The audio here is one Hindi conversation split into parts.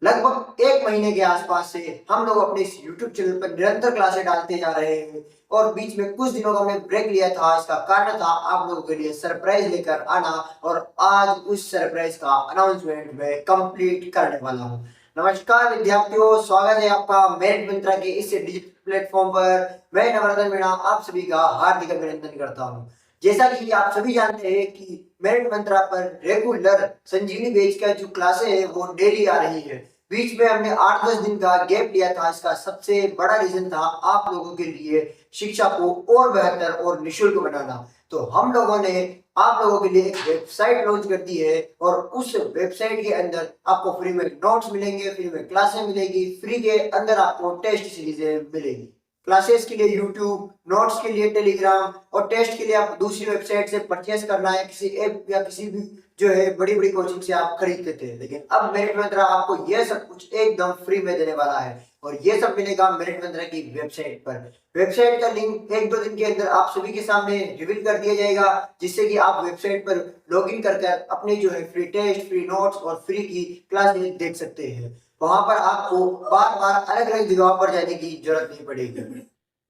लगभग एक महीने के आसपास से हम लोग अपने इस YouTube चैनल पर निरंतर क्लासें डालते जा रहे हैं और बीच में कुछ दिनों का हमने ब्रेक लिया था। इसका कारण था आप लोगों के लिए सरप्राइज लेकर आना और आज उस सरप्राइज का अनाउंसमेंट मैं कंप्लीट करने वाला हूँ। नमस्कार विद्यार्थियों, स्वागत है आपका मेरिट मंत्रा के इस डिजिटल प्लेटफॉर्म पर। मैं नवरत्न मीणा आप सभी का हार्दिक अभिनंदन करता हूँ। जैसा कि आप सभी जानते हैं कि मेरिट मंत्रा पर रेगुलर संजीवनी बैच का जो क्लासें है वो डेली आ रही है। बीच में हमने 8-10 दिन का गैप लिया था। इसका सबसे बड़ा रीजन था आप लोगों के लिए शिक्षा को और बेहतर और निःशुल्क बनाना। तो हम लोगों ने आप लोगों के लिए एक वेबसाइट लॉन्च कर दी है और उस वेबसाइट के अंदर आपको फ्री में नोट्स मिलेंगे, फ्री में क्लासें मिलेगी, फ्री के अंदर आपको टेस्ट सीरीजें मिलेगी। क्लासेस के लिए यूट्यूब, नोट्स के लिए टेलीग्राम और टेस्ट के लिए आप दूसरी वेबसाइट से परचेस करना है, किसी ऐप या किसी भी जो है बड़ी बड़ी कोचिंग से आप खरीदते थे। लेकिन अब मेरिट मंत्रा आपको यह सब कुछ एकदम फ्री में देने वाला है और ये सब मिलेगा मेरिट मंत्रा की वेबसाइट पर। वेबसाइट का लिंक 1-2 दिन के अंदर आप सभी के सामने रिवील कर दिया जाएगा, जिससे कि आप वेबसाइट पर लॉगिन कर अपने जो है फ्री टेस्ट, फ्री नोट्स और फ्री की क्लासेस देख सकते हैं। वहां पर आपको बार बार अलग अलग जगह पर जाने की जरूरत नहीं पड़ेगी।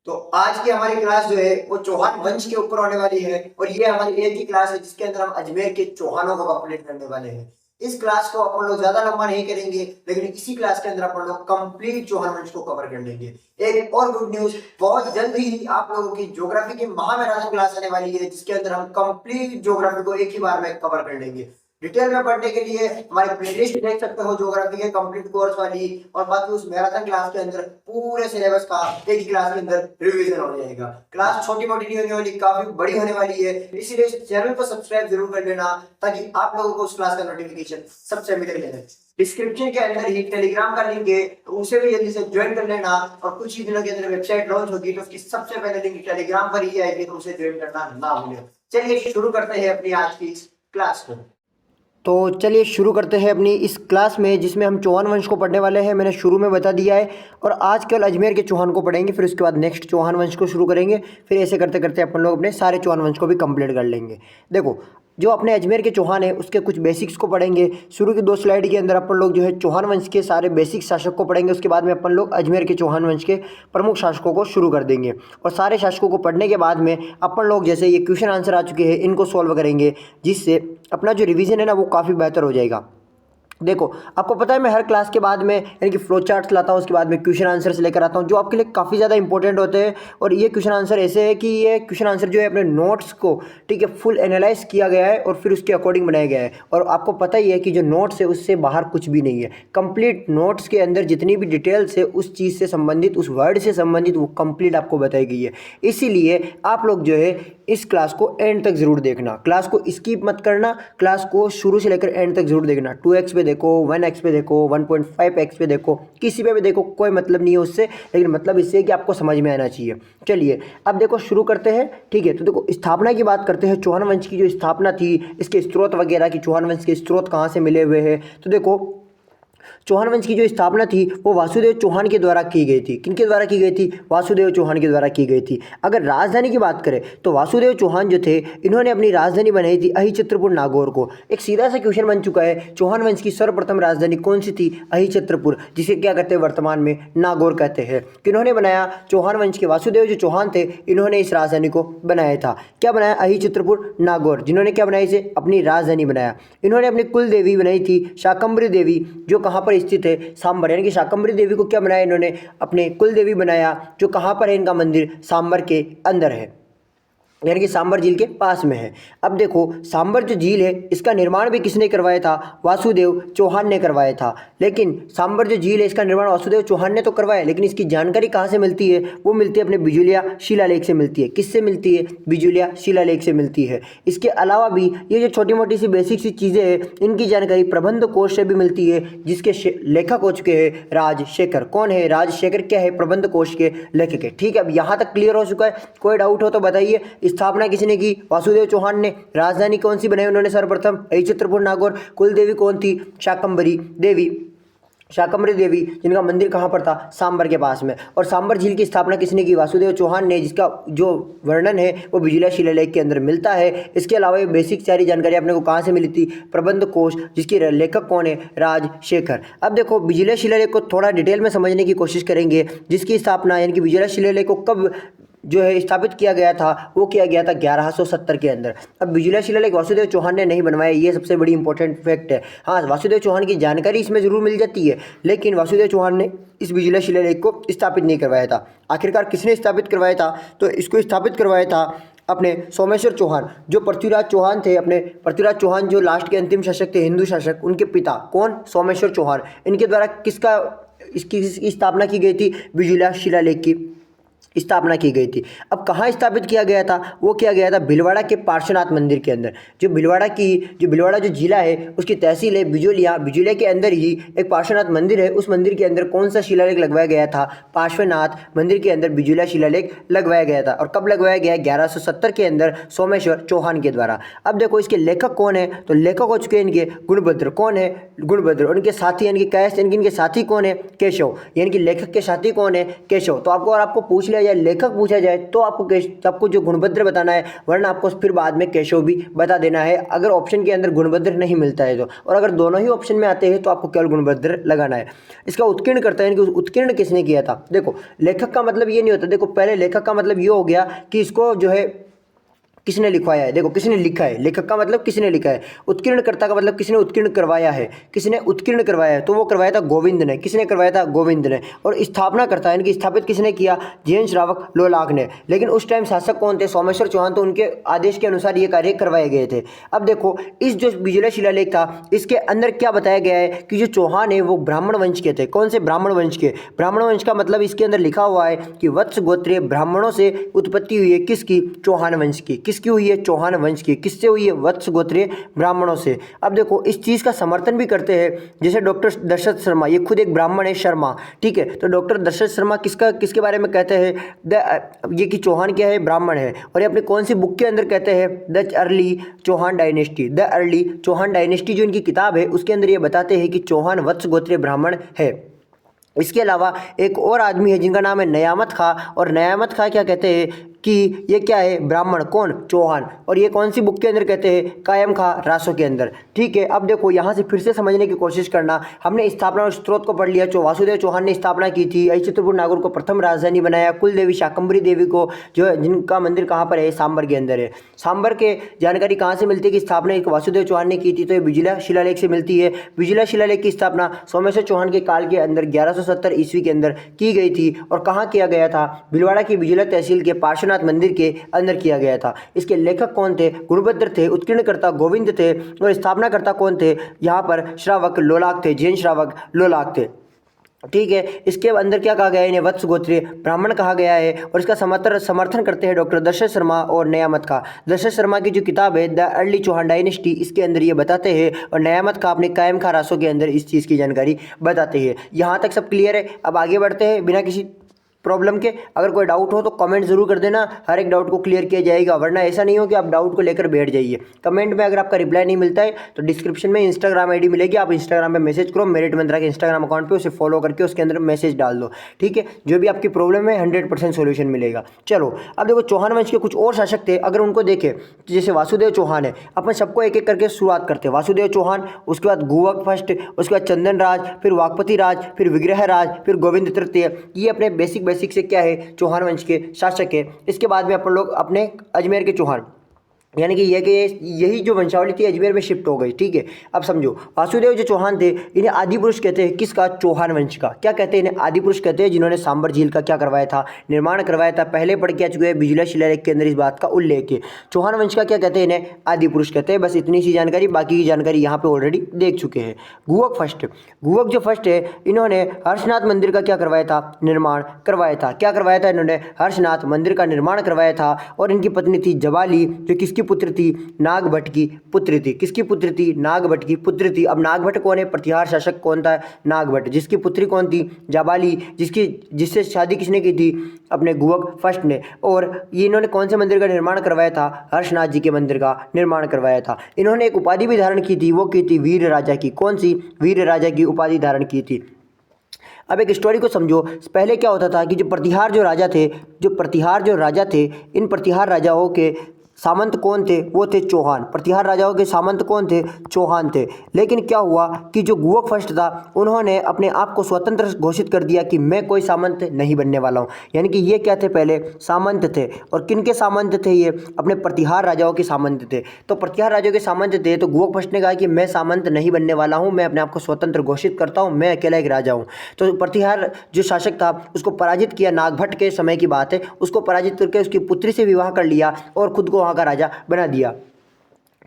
तो आज की हमारी क्लास जो है वो चौहान वंश के ऊपर होने वाली है और ये हमारी एक ही क्लास है जिसके अंदर हम अजमेर के चौहानों को कंप्लीट करने वाले हैं। इस क्लास को अपन लोग ज्यादा लंबा नहीं करेंगे, लेकिन इसी क्लास के अंदर अपन लोग कंप्लीट चौहान वंश को कवर कर लेंगे। एक और गुड न्यूज, बहुत जल्द ही आप लोगों की ज्योग्राफी की महामैराथन क्लास आने वाली है, जिसके अंदर हम कंप्लीट ज्योग्राफी को एक ही बार में कवर कर लेंगे। डिटेल में पढ़ने के लिए हमारी प्लेलिस्ट देख सकते हो ज्योग्राफी के कंप्लीट कोर्स वाली, और बाकी उस मैराथन क्लास के अंदर पूरे सिलेबस का एक ही क्लास के अंदर रिवीजन हो जाएगा। क्लास छोटी मोटी नहीं होने वाली, काफी बड़ी होने वाली है, इसीलिए इस चैनल को सब्सक्राइब जरूर कर लेना ताकि आप लोगों को उस क्लास का नोटिफिकेशन सबसे मिले। डिस्क्रिप्शन के अंदर ही टेलीग्राम का लिंक है, तो उसे भी जल्दी से ज्वाइन कर लेना और कुछ ही दिनों के अंदर वेबसाइट लॉन्च होगी तो उसकी सबसे पहले लिंक टेलीग्राम पर ही आएगी, तो उसे ज्वाइन करना ना भूलें। चलिए शुरू करते हैं अपनी आज की इस क्लास को। तो चलिए शुरू करते हैं अपनी इस क्लास में, जिसमें हम चौहान वंश को पढ़ने वाले हैं। मैंने शुरू में बता दिया है और आज केवल अजमेर के चौहान को पढ़ेंगे, फिर उसके बाद नेक्स्ट चौहान वंश को शुरू करेंगे। फिर ऐसे करते करते अपन लोग अपने सारे चौहान वंश को भी कंप्लीट कर लेंगे। देखो, जो अपने अजमेर के चौहान है उसके कुछ बेसिक्स को पढ़ेंगे। शुरू की 2 स्लाइड के अंदर अपन लोग जो है चौहान वंश के सारे बेसिक शासक को पढ़ेंगे। उसके बाद में अपन लोग अजमेर के चौहान वंश के प्रमुख शासकों को शुरू कर देंगे और सारे शासकों को पढ़ने के बाद में अपन लोग जैसे ये क्वेश्चन आंसर आ चुके हैं इनको सॉल्व करेंगे, जिससे अपना जो रिवीजन है ना वो काफ़ी बेहतर हो जाएगा। देखो, आपको पता है मैं हर क्लास के बाद में यानी कि फ्लो चार्ट्स लाता हूँ, उसके बाद में क्वेश्चन आंसर्स लेकर आता हूँ जो आपके लिए काफ़ी ज़्यादा इंपॉर्टेंट होते हैं। और ये क्वेश्चन आंसर ऐसे है कि ये क्वेश्चन आंसर जो है अपने नोट्स को ठीक है फुल एनालाइज किया गया है और फिर उसके अकॉर्डिंग बनाया गया है। और आपको पता ही है कि जो नोट्स है उससे बाहर कुछ भी नहीं है। कंप्लीट नोट्स के अंदर जितनी भी डिटेल्स है उस चीज़ से संबंधित, उस वर्ड से संबंधित वो कंप्लीट आपको बताई गई है। इसीलिए आप लोग जो है इस क्लास को एंड तक जरूर देखना, क्लास को स्किप मत करना, क्लास को शुरू से लेकर एंड तक जरूर देखना। 2x पे देखो, 1x पे देखो, 1.5x पे देखो, किसी पे भी देखो, कोई मतलब नहीं है उससे, लेकिन मतलब इससे कि आपको समझ में आना चाहिए। चलिए अब देखो शुरू करते हैं। ठीक है, तो देखो स्थापना की बात करते हैं। चौहान वंश की जो स्थापना थी, इसके स्रोत वगैरह की, चौहान वंश के स्रोत कहाँ से मिले हुए हैं, तो देखो चौहान वंश की जो स्थापना थी वो वासुदेव चौहान के द्वारा की गई थी। किनके द्वारा की गई थी? वासुदेव चौहान के द्वारा की गई थी। अगर राजधानी की बात करें तो वासुदेव चौहान जो थे इन्होंने अपनी राजधानी बनाई थी अहिछत्रपुर नागौर को। एक सीधा सा क्वेश्चन बन चुका है, चौहान वंश की सर्वप्रथम राजधानी कौन सी थी? अहिछत्रपुर, जिसे क्या कहते हैं वर्तमान में नागौर कहते हैं। किन्होंने बनाया? चौहान वंश के वासुदेव जो चौहान थे इन्होंने इस राजधानी को बनाया था। क्या बनाया? अहिछत्रपुर नागौर, जिन्होंने क्या बनाया? इसे अपनी राजधानी बनाया। इन्होंने अपनी कुल देवी बनाई थी शाकंभरी देवी, जो कहाँ पर स्थित है? सांबर, यानी कि शाकंभरी देवी को क्या बनाया इन्होंने? अपने कुल देवी बनाया, जो कहाँ पर है? इनका मंदिर सांबर के अंदर है, यानी कि सांबर झील के पास में है। अब देखो सांबर जो झील है इसका निर्माण भी किसने करवाया था? वासुदेव चौहान ने करवाया था। लेकिन सांबर जो झील है इसका निर्माण वासुदेव चौहान ने तो करवाया, लेकिन इसकी जानकारी कहाँ से मिलती है? वो मिलती है अपने बिजुलिया शिलालेख से मिलती है। किससे मिलती है? बिजुलिया शिलालेख से मिलती है। इसके अलावा भी ये जो छोटी मोटी सी बेसिक सी चीज़ें हैं इनकी जानकारी प्रबंध कोश से भी मिलती है, जिसके लेखक हो चुके हैं राजशेखर। कौन है राजशेखर? क्या है? प्रबंध कोश के लेखक है। ठीक है, अब यहाँ तक क्लियर हो चुका है? कोई डाउट हो तो बताइए। स्थापना किसने की? वासुदेव चौहान ने। राजधानी कौन सी बनाई उन्होंने सर्वप्रथम? अहिछत्रपुर नागौर। कुल देवी कौन थी? शाकंभरी देवी। शाकंभरी देवी, जिनका मंदिर कहाँ पर था, सांबर के पास में। और सांबर झील की स्थापना किसने की, वासुदेव चौहान ने, जिसका जो वर्णन है वो बिजुला शिलालेख के अंदर मिलता है। इसके अलावा ये बेसिक सारी जानकारी अपने को कहाँ से मिली थी, प्रबंध कोश, जिसके लेखक कौन है, राजशेखर। अब देखो बिजुला शिलालेख को थोड़ा डिटेल में समझने की कोशिश करेंगे, जिसकी स्थापना यानी कि बिजुला शिलालेख को कब जो है स्थापित किया गया था, वो किया गया था 1170 के अंदर। अब बिजुला शिलालेख वासुदेव चौहान ने नहीं बनवाया, ये सबसे बड़ी इंपॉर्टेंट फैक्ट है। हाँ, वासुदेव चौहान की जानकारी इसमें जरूर मिल जाती है, लेकिन वासुदेव चौहान ने इस बिजुला शिलालेख को स्थापित नहीं करवाया था। आखिरकार किसने स्थापित करवाया था, तो इसको स्थापित करवाया था अपने सोमेश्वर चौहान, जो पृथ्वीराज चौहान थे। अपने पृथ्वीराज चौहान जो लास्ट के अंतिम शासक थे, हिंदू शासक, उनके पिता कौन, सोमेश्वर चौहान। इनके द्वारा इसकी स्थापना की गई थी, बिजुला शिलालेख की स्थापना की गई थी। अब कहाँ स्थापित किया गया था, वो किया गया था भीलवाड़ा के पार्श्वनाथ मंदिर के अंदर। जो भीलवाड़ा जो जिला है उसकी तहसील है बिजोलिया। बिजोलिया के अंदर ही एक पार्श्वनाथ मंदिर है, उस मंदिर के अंदर कौन सा शिलालेख लगवाया गया था, पार्श्वनाथ मंदिर के अंदर बिजुला शिलालेख लगवाया गया था। और कब लगवाया गया, 1170 के अंदर सोमेश्वर चौहान के द्वारा। अब देखो इसके लेखक कौन है, तो लेखक हो चुके हैं इनके गुणभद्र। कौन है, गुणभद्र। और इनके साथी यानी कि कैश, इनके साथी कौन है, केशव। यानी कि लेखक के साथी कौन है, केशव। तो आपको पूछ लिया या लेखक पूछा जाए तो आपको जो गुणभद्र बताना है, वरना आपको फिर बाद में केशव भी बता देना है, अगर ऑप्शन के अंदर गुणभद्र नहीं मिलता है तो। और अगर दोनों ही ऑप्शन में आते हैं तो आपको केवल गुणभद्र लगाना है। इसका उत्कीर्ण करता है, यानी कि उत्कीर्ण किसने किया था। देखो लेखक का मतलब ये नहीं होता, देखो पहले लेखक का मतलब ये हो गया कि इसको जो है किसने लिखवाया है। देखो किसने लिखा है, लेखक का मतलब किसने लिखा है। उत्कीर्णकर्ता का मतलब किसने उत्कीर्ण करवाया है, किसने उत्कीर्ण करवाया है, तो वो करवाया था गोविंद ने। किसने करवाया था, गोविंद ने। और स्थापना करता है, इनकी स्थापित किसने किया, जैन श्रावक लोलाक ने। लेकिन उस टाइम शासक कौन थे, सोमेश्वर चौहान, तो उनके आदेश के अनुसार ये कार्य करवाए गए थे। अब देखो इस जो बिजुला शिलालेख था, इसके अंदर क्या बताया गया है कि जो चौहान है वो ब्राह्मण वंश के थे। कौन से, ब्राह्मण वंश के। ब्राह्मण वंश का मतलब इसके अंदर लिखा हुआ है कि वत्स गोत्रीय ब्राह्मणों से उत्पत्ति हुई है, किसकी, चौहान वंश की। किसकी हुई है, चौहान वंश की। किससे हुई है, वत्स गोत्रीय ब्राह्मणों से। अब देखो इस चीज का समर्थन भी करते हैं, जैसे डॉक्टर दशरथ शर्मा, ये खुद एक ब्राह्मण है, शर्मा, ठीक है। तो डॉक्टर दशरथ शर्मा किसके बारे में कहते हैं, ये कि चौहान क्या है, ब्राह्मण है। और ये अपनी कौन सी बुक के अंदर कहते हैं, the early Chauhan dynasty. The early Chauhan dynasty जो इनकी किताब है उसके अंदर ये बताते हैं कि चौहान वत्स गोत्रीय ब्राह्मण है। इसके अलावा एक और आदमी है जिनका नाम है नयामत खां, और नयामत खां क्या कहते हैं कि ये क्या है, ब्राह्मण। कौन, चौहान। और ये कौन सी बुक के अंदर कहते हैं, कायम खां रासो के अंदर, ठीक है। अब देखो यहाँ से फिर से समझने की कोशिश करना। हमने स्थापना और स्त्रोत को पढ़ लिया, वासुदेव चौहान ने स्थापना की थी, अहिचित्रपुर नागौर को प्रथम राजधानी बनाया, कुल देवी शाकंभरी देवी को जो है, जिनका मंदिर कहाँ पर है, सांबर के अंदर है। सांबर के जानकारी कहाँ से मिलती है कि स्थापना एक वासुदेव चौहान ने की थी, तो ये बिजुला शिलालेख से मिलती है। बिजुला शिलालेख की स्थापना सोमेश्वर चौहान के काल के अंदर 1170 ईस्वी के अंदर की गई थी। और कहाँ किया गया था, भीलवाड़ा की बिजुला तहसील के पार्श्वनाथ मंदिर के अंदर किया गया था। इसके लेखक कौन थे, गुणभद्र थे। उत्कीर्णकर्ता गोविंद थे। और स्थापनाकर्ता कौन थे, यहाँ पर श्रावक लोलाक थे, जैन श्रावक लोलाक थे, ठीक है। इसके अंदर क्या कहा गया है, इन्हें वत्स गोत्रीय ब्राह्मण कहा गया है। और इसका समर्थन करते हैं डॉक्टर दशरथ शर्मा और नयामत खां। दशरथ शर्मा की जो किताब है द अर्ली चौहान डायनेस्टी, इसके अंदर ये बताते हैं, और नयामत खां अपने कायम खां रासों के अंदर इस चीज़ की जानकारी बताते हैं। यहाँ तक सब क्लियर है। अब आगे बढ़ते हैं बिना किसी प्रॉब्लम के। अगर कोई डाउट हो तो कमेंट जरूर कर देना, हर एक डाउट को क्लियर किया जाएगा, वरना ऐसा नहीं हो कि आप डाउट को लेकर बैठ जाइए। कमेंट में अगर आपका रिप्लाई नहीं मिलता है तो डिस्क्रिप्शन में इंस्टाग्राम आईडी मिलेगी, आप इंस्टाग्राम पे मैसेज करो, मेरिट मंत्रा के इंस्टाग्राम अकाउंट पे, उसे फॉलो करके उसके अंदर मैसेज डाल दो, ठीक है। जो भी आपकी प्रॉब्लम है 100% सोल्यूशन मिलेगा। चलो अब देखो चौहान वंश के कुछ और शासक थे, अगर उनको देखें तो जैसे वासुदेव चौहान है, अपन सबको एक एक करके शुरुआत करते हैं। वासुदेव चौहान, उसके बाद गुवक फर्स्ट, उसके बाद चंदन राज, फिर वाकपति राज, फिर विग्रह राज, फिर गोविंद तृतीय। ये अपने बेसिक से क्या है, चौहान वंश के शासक है। इसके बाद में अपन लोग अपने अजमेर के चौहान, यानी कि यही जो वंशावली थी अजमेर में शिफ्ट हो गई, ठीक है। अब समझो वासुदेव जो चौहान थे, इन्हें आदि पुरुष कहते हैं, किसका, चौहान वंश का। क्या कहते हैं, इन्हें आदि पुरुष कहते हैं, जिन्होंने सांबर झील का क्या करवाया था, निर्माण करवाया था। पहले पढ़ के आ चुके हैं, बिजुला शिलालेख के अंदर इस बात का उल्लेख है। चौहान वंश का क्या कहते हैं, इन्हें आदि पुरुष कहते हैं। बस इतनी सी जानकारी, बाकी की जानकारी यहाँ पे ऑलरेडी देख चुके हैं। गुवक जो फर्स्ट है, इन्होंने हर्षनाथ मंदिर का क्या करवाया था, निर्माण करवाया था। क्या करवाया था, इन्होंने हर्षनाथ मंदिर का निर्माण करवाया था। और इनकी पत्नी थी जबाली, जो किसकी पुत्र थी, नागभट्ट की पुत्री थी। किसकी पुत्री थी, नागभट्ट की पुत्री थी। अब नागभट्ट कौन है, प्रतिहार शासक कौन था, नागभट्ट, जिसकी पुत्री कौन थी, जाबाली, जिससे शादी किसने की थी, अपने गुवक फर्स्ट ने। और ये इन्होंने कौन से मंदिर का निर्माण करवाया था, हर्षनाथ जी के मंदिर का निर्माण करवाया था। इन्होंने एक उपाधि भी धारण की थी, वो की थी वीर राजा की। कौन सी, वीर राजा की उपाधि धारण की थी। अब एक स्टोरी को समझो। पहले क्या होता था कि जो प्रतिहार जो राजा थे, इन प्रतिहार राजाओं के सामंत कौन थे? वो थे चौहान। प्रतिहार राजाओं के सामंत कौन थे? चौहान थे। लेकिन क्या हुआ कि जो गुवक फर्स्ट था, उन्होंने अपने आप को स्वतंत्र घोषित कर दिया कि मैं कोई सामंत नहीं बनने वाला हूँ। यानी कि ये क्या थे? पहले सामंत थे। और किन के सामंत थे ये? अपने प्रतिहार राजाओं के सामंत थे। तो प्रतिहार राजाओं के सामंत थे, तो गुवक फर्स्ट ने कहा कि मैं सामंत नहीं बनने वाला हूँ, मैं अपने आप को स्वतंत्र घोषित करता हूँ, मैं अकेला एक राजा हूँ। तो प्रतिहार जो शासक था, उसको पराजित किया। नागभट्ट के समय की बात है। उसको पराजित करके उसकी पुत्री से विवाह कर लिया और खुद को वहाँ का राजा बना दिया।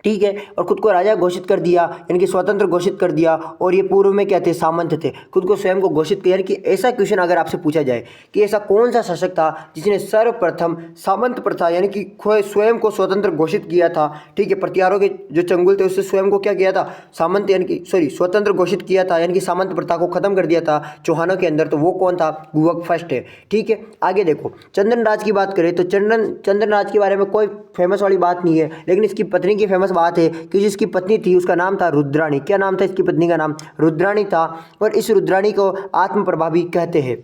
ठीक है। और खुद को राजा घोषित कर दिया, यानी कि स्वतंत्र घोषित कर दिया। और ये पूर्व में क्या थे? सामंत थे। खुद को स्वयं को घोषित किया। यानी कि ऐसा क्वेश्चन अगर आपसे पूछा जाए कि ऐसा कौन सा शासक था जिसने सर्वप्रथम सामंत प्रथा यानी कि स्वयं को स्वतंत्र घोषित किया था? ठीक है। प्रतिहारों के जो चंगुल थे उससे स्वयं को क्या किया था? सामंत यानी कि स्वतंत्र घोषित किया था, यानी कि सामंत प्रथा को खत्म कर दिया था चौहानों के अंदर। तो वो कौन था? गुवक फर्स्ट है। ठीक है। आगे देखो, चंदन राज की बात करें तो चंदन राज के बारे में कोई फेमस वाली बात नहीं है, लेकिन इसकी पत्नी की फेमस बात है कि जिसकी पत्नी थी उसका नाम था रुद्राणी। क्या नाम था इसकी पत्नी का? नाम रुद्राणी था। और इस रुद्राणी को आत्म प्रभावी कहते हैं।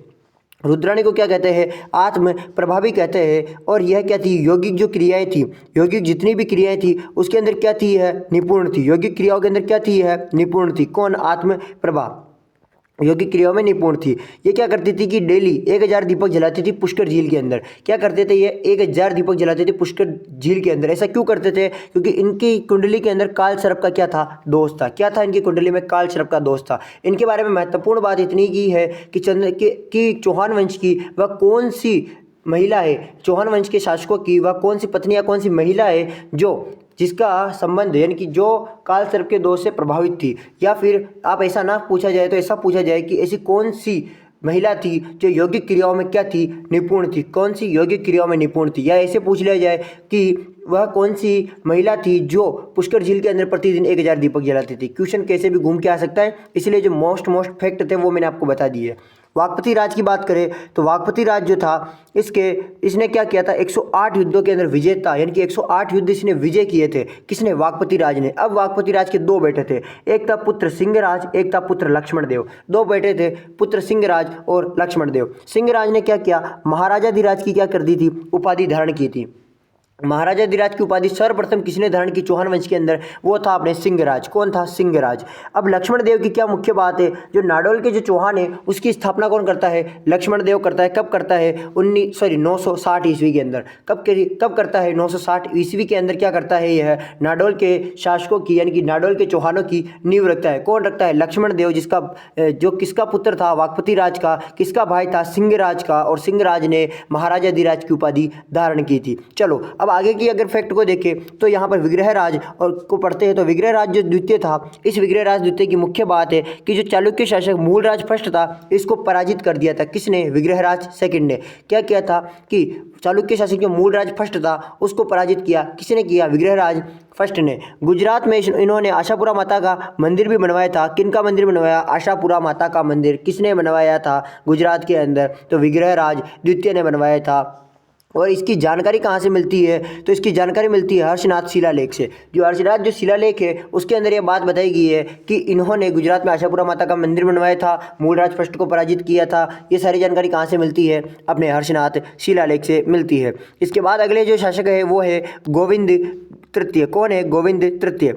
रुद्राणी को क्या कहते हैं? आत्म प्रभावी कहते हैं। और यह क्या थी? यौगिक जो क्रियाएं थी, यौगिक जितनी भी क्रियाएं थी उसके अंदर क्या थी? है निपुण थी। यौगिक क्रियाओं के अंदर क्या थी? है निपुण थी। कौन? आत्म प्रभा यौगिक क्रियाओं में निपुण थी। ये क्या करती थी कि डेली 1000 दीपक जलाती थी पुष्कर झील के अंदर। क्या करते थे? ये 1000 दीपक जलाते थे पुष्कर झील के अंदर। ऐसा क्यों करते थे? क्योंकि इनकी कुंडली के अंदर काल सर्प का क्या था? दोष था। क्या था इनकी कुंडली में? काल सर्प का दोष था। इनके बारे में महत्वपूर्ण बात इतनी की है कि चौहान वंश की वह कौन सी महिला है, चौहान वंश के शासकों की वह कौन सी पत्नी या कौन सी महिला है जिसका संबंध यानी कि जो काल सर्प के दोष से प्रभावित थी? या फिर आप ऐसा ना पूछा जाए तो ऐसा पूछा जाए कि ऐसी कौन सी महिला थी जो यौगिक क्रियाओं में क्या थी? निपुण थी। कौन सी यौगिक क्रियाओं में निपुण थी? या ऐसे पूछ लिया जाए कि वह कौन सी महिला थी जो पुष्कर झील के अंदर प्रतिदिन 1000 दीपक जलाती थी? क्वेश्चन कैसे भी घूम के आ सकता है, इसलिए जो मोस्ट फैक्ट थे वो मैंने आपको बता दिए। वाकपति राज की बात करें तो वाकपति राज जो था इसने क्या किया था? 108 युद्धों के अंदर विजय था। यानी कि 108 युद्ध इसने विजय किए थे। किसने? वाकपति राज ने। अब वाकपति राज के दो बेटे थे, एक था पुत्र सिंहराज, एक था पुत्र लक्ष्मण देव। दो बेटे थे, पुत्र सिंहराज और लक्ष्मण देव। सिंहराज ने क्या किया? महाराजाधिराज की क्या कर दी थी? उपाधि धारण की थी। महाराजाधिराज की उपाधि सर्वप्रथम किसने धारण की चौहान वंश के अंदर? वो था अपने सिंहराज। कौन था? सिंहराज। अब लक्ष्मण देव की क्या मुख्य बात है? जो नाडोल के जो चौहान है उसकी स्थापना कौन करता है? लक्ष्मण देव करता है। कब करता है? 960 ईस्वी के अंदर। कब करता है? 960 ईस्वी के अंदर क्या करता है? यह नाडोल के शासकों की यानी कि नाडोल के चौहानों की नींव रखता है। कौन रखता है? लक्ष्मण देव, जो किसका पुत्र था? वाकपति राज का। किसका भाई था? सिंहराज का। और सिंहराज ने महाराजाधिराज की उपाधि धारण की थी। चलो अब आगे की अगर फैक्ट को देखें तो यहाँ पर विग्रहराज और को पढ़ते हैं तो विग्रहराज जो द्वितीय था, इस विग्रहराज द्वितीय की मुख्य बात है कि जो चालुक्य शासक मूलराज फर्स्ट था इसको पराजित कर दिया था। किसने? विग्रहराज सेकंड ने। क्या किया था कि चालुक्य शासक जो मूलराज फर्स्ट था उसको पराजित किया। किसने किया? विग्रहराज फर्स्ट ने। गुजरात में इन्होंने आशापुरा माता का मंदिर भी बनवाया था। किनका मंदिर बनवाया? आशापुरा माता का मंदिर। किसने बनवाया था गुजरात के अंदर? तो विग्रहराज द्वितीय ने बनवाया था। और इसकी जानकारी कहाँ से मिलती है? तो इसकी जानकारी मिलती है हर्षनाथ शिलालेख से। जो हर्षनाथ जो शिलालेख है उसके अंदर यह बात बताई गई है कि इन्होंने गुजरात में आशापुरा माता का मंदिर बनवाया था, मूलराज फर्स्ट को पराजित किया था। ये सारी जानकारी कहाँ से मिलती है? अपने हर्षनाथ शिलालेख से मिलती है। इसके बाद अगले जो शासक है वो है गोविंद तृतीय। कौन है? गोविंद तृतीय।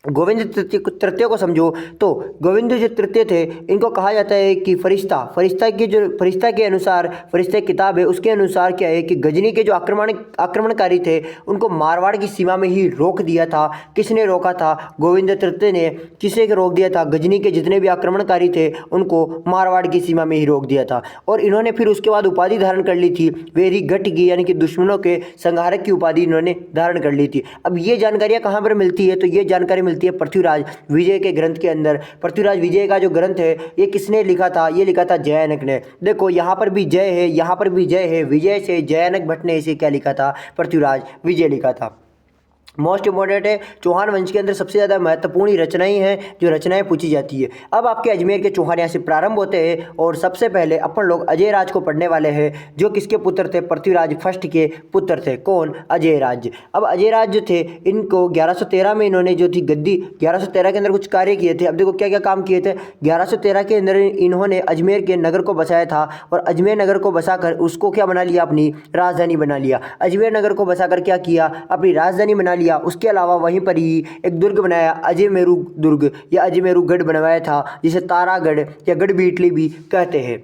गोविंद तृतीय को समझो तो गोविंद जो तृतीय थे इनको कहा जाता है कि फरिश्ता के अनुसार, फरिश्ता किताब है उसके अनुसार क्या है कि गजनी के जो आक्रमणकारी थे उनको मारवाड़ की सीमा में ही रोक दिया था। किसने रोका था? गोविंद तृतीय ने। किसे रोक दिया था? गजनी के जितने भी आक्रमणकारी थे उनको मारवाड़ की सीमा में ही रोक दिया था। और इन्होंने फिर उसके बाद उपाधि धारण कर ली थी वेरी गट की, यानी कि दुश्मनों के संहारक की उपाधि इन्होंने धारण कर ली थी। अब ये जानकारियाँ कहाँ पर मिलती है? तो ये जानकारी मिलती है पृथ्वीराज विजय के ग्रंथ के अंदर। पृथ्वीराज विजय का जो ग्रंथ है ये किसने लिखा था? ये लिखा था जयानक ने। देखो यहाँ पर भी जय है, यहाँ पर भी जय है। विजय से जयानक भट्ट ने इसे क्या लिखा था? पृथ्वीराज विजय लिखा था। मोस्ट इंपॉर्टेंट है, चौहान वंश के अंदर सबसे ज़्यादा महत्वपूर्ण रचनाएं हैं जो रचनाएं पूछी जाती है। अब आपके अजमेर के चौहान यहाँ से प्रारंभ होते हैं और सबसे पहले अपन लोग अजय राज को पढ़ने वाले हैं, जो किसके पुत्र थे, पृथ्वीराज फर्स्ट के पुत्र थे। कौन? अजय राज। अब अजय राज जो थे, इनको 1113 में इन्होंने जो थी गद्दी, 1113 के अंदर कुछ कार्य किए थे। अब देखो क्या क्या काम किए थे। 1113 के अंदर इन्होंने अजमेर के नगर को बसाया था और अजमेर नगर को बसाकर उसको क्या बना लिया, अपनी राजधानी बना लिया। अजमेर नगर को बसाकर क्या किया, अपनी राजधानी बना लिया। उसके अलावा वहीं पर ही एक दुर्ग बनाया, अजमेरू दुर्ग या अजमेरूगढ़ बनवाया था, जिसे तारागढ़ या गढ़ बीटली भी कहते हैं।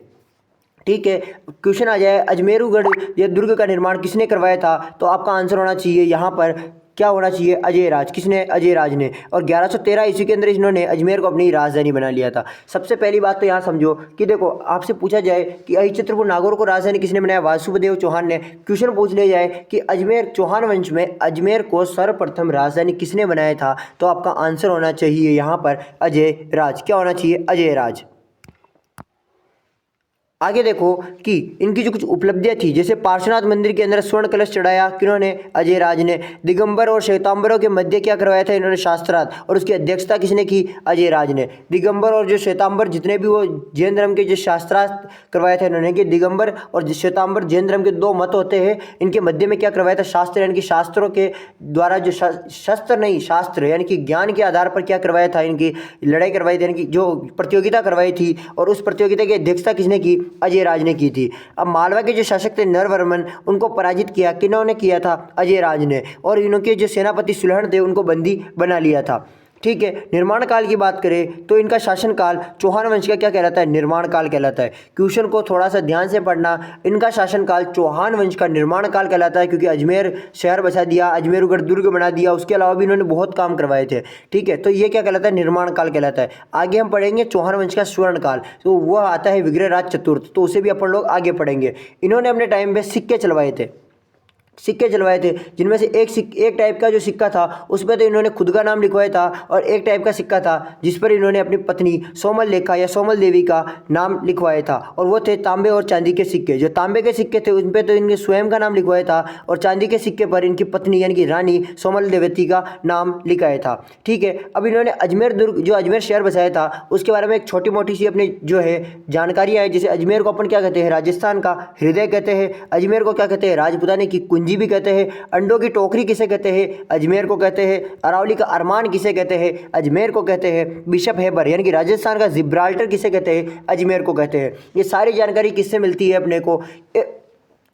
ठीक है, क्वेश्चन आ जाए अजमेरूगढ़ या दुर्ग का निर्माण किसने करवाया था, तो आपका आंसर होना चाहिए यहाँ पर क्या होना चाहिए, अजय राज। किसने? अजय राज ने। और 1113 ईस्वी के अंदर इन्होंने अजमेर को अपनी राजधानी बना लिया था। सबसे पहली बात तो यहाँ समझो कि देखो, आपसे पूछा जाए कि अहिचित्रपुर नागौर को राजधानी किसने बनाया, वासुदेव चौहान ने। क्वेश्चन पूछ लिया जाए कि अजमेर चौहान वंश में अजमेर को सर्वप्रथम राजधानी किसने बनाया था, तो आपका आंसर होना चाहिए यहाँ पर अजय राज। क्या होना चाहिए? अजय राज। आगे देखो कि इनकी जो कुछ उपलब्धियां थी, जैसे पार्श्वनाथ मंदिर के अंदर स्वर्ण कलश चढ़ाया, किन्होंने? अजय राज ने। दिगंबर और श्वेतांबरों के मध्य क्या करवाया था इन्होंने, शास्त्रार्थ, और उसकी अध्यक्षता किसने की? अजय राज ने। दिगंबर और जो श्वेतांबर जितने भी वो जैन धर्म के जो शास्त्रार्थ करवाया था इन्होंने, कि दिगंबर और श्वेतांबर जैन धर्म के दो मत होते हैं, इनके मध्य में क्या करवाया था, शास्त्र, यानी कि शास्त्रों के द्वारा जो शस्त्र नहीं शास्त्र यानी कि ज्ञान के आधार पर क्या करवाया था, इनकी लड़ाई करवाई थी, यानी कि जो प्रतियोगिता करवाई थी, और उस प्रतियोगिता की अध्यक्षता किसने की? अजय राज ने की थी। अब मालवा के जो शासक थे नरवर्मन, उनको पराजित किया किन्होंने किया था? अजय राज ने। और इनके जो सेनापति सुलहन थे उनको बंदी बना लिया था। ठीक है, निर्माण काल की बात करें तो इनका शासनकाल चौहान वंश का क्या कहलाता है, निर्माण काल कहलाता है। क्वेश्चन को थोड़ा सा ध्यान से पढ़ना, इनका शासनकाल चौहान वंश का निर्माण काल कहलाता है, क्योंकि अजमेर शहर बसा दिया, अजमेरगढ़ दुर्ग बना दिया, उसके अलावा भी इन्होंने बहुत काम करवाए थे। ठीक है, तो ये क्या कहलाता है, निर्माण काल कहलाता है। आगे हम पढ़ेंगे चौहान वंश का स्वर्ण काल, तो वह आता है विग्रहराज चतुर्थ, तो उसे भी अपन लोग आगे पढ़ेंगे। इन्होंने अपने टाइम में सिक्के चलवाए थे, सिक्के चलवाए थे, जिनमें से एक टाइप का जो सिक्का था उस पर तो इन्होंने खुद का नाम लिखवाया था, और एक टाइप का सिक्का था जिस पर इन्होंने अपनी पत्नी सोमल लेखा या सोमल देवी का नाम लिखवाया था, और वो थे तांबे और चांदी के सिक्के। जो तांबे के सिक्के थे उन पर तो इनके स्वयं का नाम लिखवाया था, और चांदी के सिक्के पर इनकी पत्नी यानी कि रानी सोमल देवती का नाम लिखाया था। ठीक है, अब इन्होंने अजमेर दुर्ग जो अजमेर शहर बसाया था उसके बारे में एक छोटी मोटी सी अपनी जो है जानकारियाँ है। जैसे अजमेर को अपन क्या कहते हैं, राजस्थान का हृदय कहते हैं। अजमेर को क्या कहते हैं, राजपुताने की कुंजी भी कहते हैं। अंडों की टोकरी किसे कहते हैं, अजमेर को कहते हैं। अरावली का अरमान किसे कहते हैं, अजमेर को कहते हैं। बिशप हेबर यानी कि राजस्थान का जिब्राल्टर किसे कहते हैं, अजमेर को कहते हैं। ये सारी जानकारी किससे मिलती है अपने को,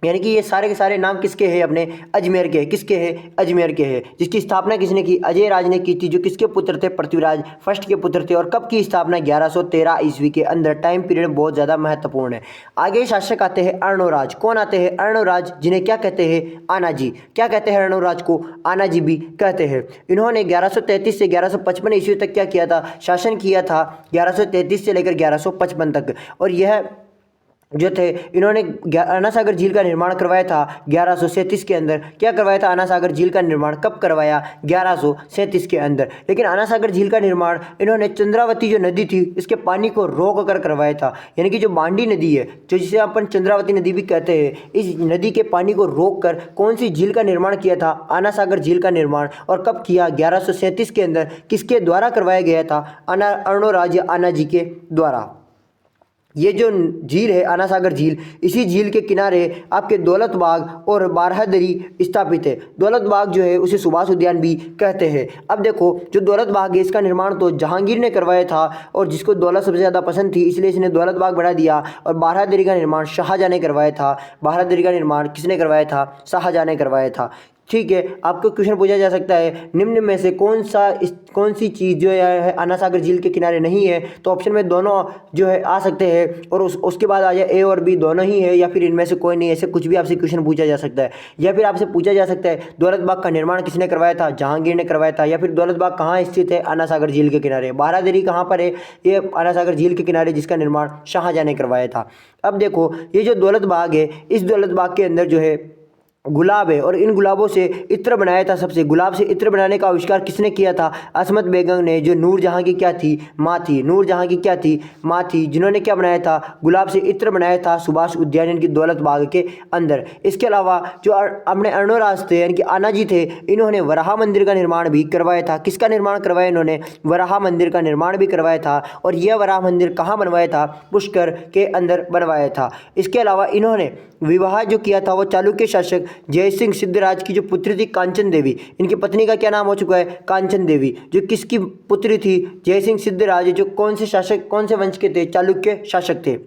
यानी कि ये सारे के सारे नाम किसके हैं, अपने अजमेर के। किसके हैं, अजमेर के हैं। जिसकी स्थापना किसने की, अजय राज ने की थी, जो किसके पुत्र थे, पृथ्वीराज फर्स्ट के पुत्र थे। और कब की स्थापना, 1113 ईस्वी के अंदर। टाइम पीरियड बहुत ज़्यादा महत्वपूर्ण है। आगे शासक आते हैं अर्णोराज। कौन आते हैं, अर्णोराज, जिन्हें क्या कहते हैं, आनाजी। क्या कहते हैं अर्णोराज को, आनाजी भी कहते हैं। इन्होंने 1133 से 1155 ईस्वी तक क्या किया था, शासन किया था, 1133 से लेकर 1155 तक। और यह जो थे इन्होंने अन्ना सागर झील का निर्माण करवाया था 1137 के अंदर। क्या करवाया था, अन्ना सागर झील का निर्माण कब करवाया, 1137 के अंदर। लेकिन अन्ना सागर झील का निर्माण इन्होंने चंद्रावती जो नदी थी इसके पानी को रोक कर करवाया था। यानी कि जो बांडी नदी है, जो जिसे अपन चंद्रावती नदी भी कहते हैं, इस नदी के पानी को रोक कर कौन सी झील का निर्माण किया था, अन्ना सागर झील का निर्माण। और कब किया, 1137 के अंदर। किसके द्वारा करवाया गया था, अर्णोराज या आना जी के द्वारा। ये जो झील है अन्ना सागर झील, इसी झील के किनारे आपके दौलत बाग और बारहदरी स्थापित है। दौलत बाग जो है उसे सुभाष उद्यान भी कहते हैं। अब देखो जो दौलत बाग है इसका निर्माण तो जहांगीर ने करवाया था, और जिसको दौलत सबसे ज़्यादा पसंद थी इसलिए इसने दौलत बाग बना दिया। और बारहदरी का निर्माण शाहजहाँ ने करवाया था। बारहदरी का निर्माण किसने करवाया था, शाहजहाँ ने करवाया था। ठीक है, आपको क्वेश्चन पूछा जा सकता है निम्न में से कौन सी चीज़ जो है अन्ना सागर झील के किनारे नहीं है, तो ऑप्शन में दोनों जो है आ सकते हैं, और उसके बाद आ जाए ए और बी दोनों ही है, या फिर इनमें से कोई नहीं, ऐसे कुछ भी आपसे क्वेश्चन पूछा जा सकता है। या फिर आपसे पूछा जा सकता है दौलत बाग का निर्माण किसने करवाया था, जहांगीर ने करवाया था। या फिर दौलत बाग कहाँ स्थित है, अन्ना सागर झील के किनारे। बारादरी कहाँ पर है, ये अन्ना सागर झील के किनारे, जिसका निर्माण शाहजहाँ ने करवाया था। अब देखो ये जो दौलत बाग है, इस दौलत बाग के अंदर जो है गुलाब है और इन गुलाबों से इत्र बनाया था। सबसे गुलाब से इत्र बनाने का आविष्कार किसने किया था? असमत बेगम ने, जो नूरजहां की क्या थी? माँ थी। नूरजहां की क्या थी? माँ थी, जिन्होंने क्या बनाया था? गुलाब से इत्र बनाया था सुभाष उद्यान यानी कि दौलत बाग के अंदर। इसके अलावा जो अपने अर्णोराज थे यानी कि आना जी थे, इन्होंने वराह मंदिर का निर्माण भी करवाया था। किसका निर्माण करवाया इन्होंने? वराह मंदिर का निर्माण भी करवाया था। और यह वराह मंदिर कहाँ बनवाया था? पुष्कर के अंदर बनवाया था। इसके अलावा इन्होंने विवाह जो किया था वो चालुक्य शासक जयसिंह सिद्धराज की जो पुत्री थी कांचन देवी, इनकी पत्नी का क्या नाम हो चुका है? कांचन देवी, जो किसकी पुत्री थी? जयसिंह सिद्धराज, जो कौन से शासक, कौन से वंश के थे? चालुक्य शासक थे।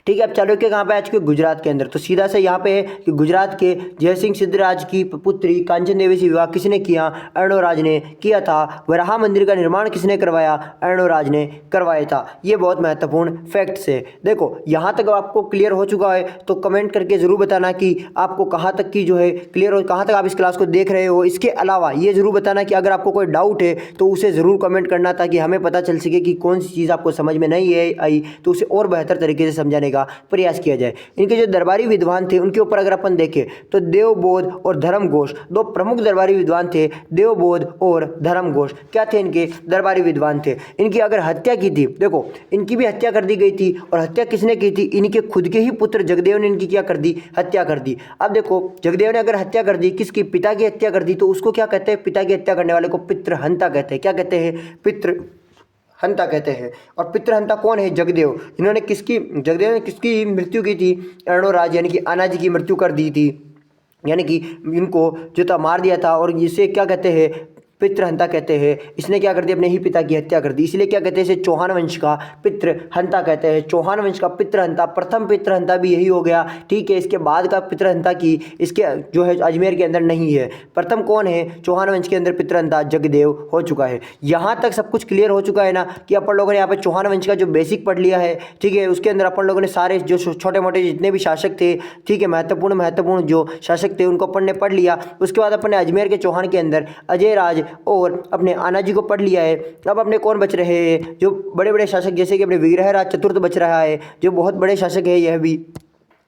ठीक है, अब चालुक्य कहाँ पे आ चुके? गुजरात के अंदर। तो सीधा से यहाँ पे है कि गुजरात के जयसिंह सिद्धराज की पुत्री कांचन देवी से विवाह किसने किया? अर्णोराज ने किया था। वराह मंदिर का निर्माण किसने करवाया? अर्णोराज ने करवाया था। ये बहुत महत्वपूर्ण फैक्ट्स है। देखो यहाँ तक आपको क्लियर हो चुका है तो कमेंट करके ज़रूर बताना कि आपको कहाँ तक की जो है क्लियर हो, कहाँ तक आप इस क्लास को देख रहे हो। इसके अलावा ये ज़रूर बताना कि अगर आपको कोई डाउट है तो उसे ज़रूर कमेंट करना, ताकि हमें पता चल सके कि कौन सी चीज़ आपको समझ में नहीं आई तो उसे और बेहतर तरीके से समझाने का प्रयास किया जाए। इनके जो दरबारी विद्वान थे उनके ऊपर अगर अपन देखें तो देवबोध और धर्मघोष दो प्रमुख दरबारी विद्वान थे। देवबोध और धर्मघोष क्या थे? इनके दरबारी विद्वान थे। इनकी अगर हत्या की थी, देखो इनकी भी हत्या कर दी गई थी। और हत्या किसने की थी? इनके खुद के ही पुत्र जगदेव ने इनकी क्या कर दी? हत्या कर दी। अब देखो जगदेव ने अगर हत्या कर दी, किसकी? पिता की हत्या कर दी, तो उसको क्या कहते हैं? पिता की हत्या करने वाले को पितृहंता कहते हैं। क्या कहते हैं? पितृहंता कहते हैं। और पितृहंता कौन है? जगदेव। जगदेव ने किसकी मृत्यु की थी? अर्णोराज यानी कि आना जी की मृत्यु कर दी थी, यानी कि इनको जो था मार दिया था। और इसे क्या कहते हैं? पितृहंता कहते हैं। इसने क्या कर दिया? अपने ही पिता की हत्या कर दी, इसलिए क्या कहते हैं? इसे चौहान वंश का पितृहंता कहते हैं। चौहान वंश का पितृहंता, प्रथम पितृहंता भी यही हो गया। ठीक है, इसके बाद का पितृहंता की इसके जो है अजमेर के अंदर नहीं है। प्रथम कौन है चौहान वंश के अंदर पितृहंता? जगदेव हो चुका है। यहाँ तक सब कुछ क्लियर हो चुका है ना, कि अपन लोगों ने यहाँ पर चौहान वंश का जो बेसिक पढ़ लिया है। ठीक है, उसके अंदर अपन लोगों ने सारे जो छोटे मोटे जितने भी शासक थे, ठीक है, महत्वपूर्ण जो शासक थे उनको अपन ने पढ़ लिया। उसके बाद अपन ने अजमेर के चौहान के अंदर अजय राज और अपने आना जी को पढ़ लिया है। अब अपने कौन बच रहे हैं? जो बड़े बड़े शासक, जैसे कि अपने विग्रहराज चतुर्थ बच रहा है, जो बहुत बड़े शासक है यह भी।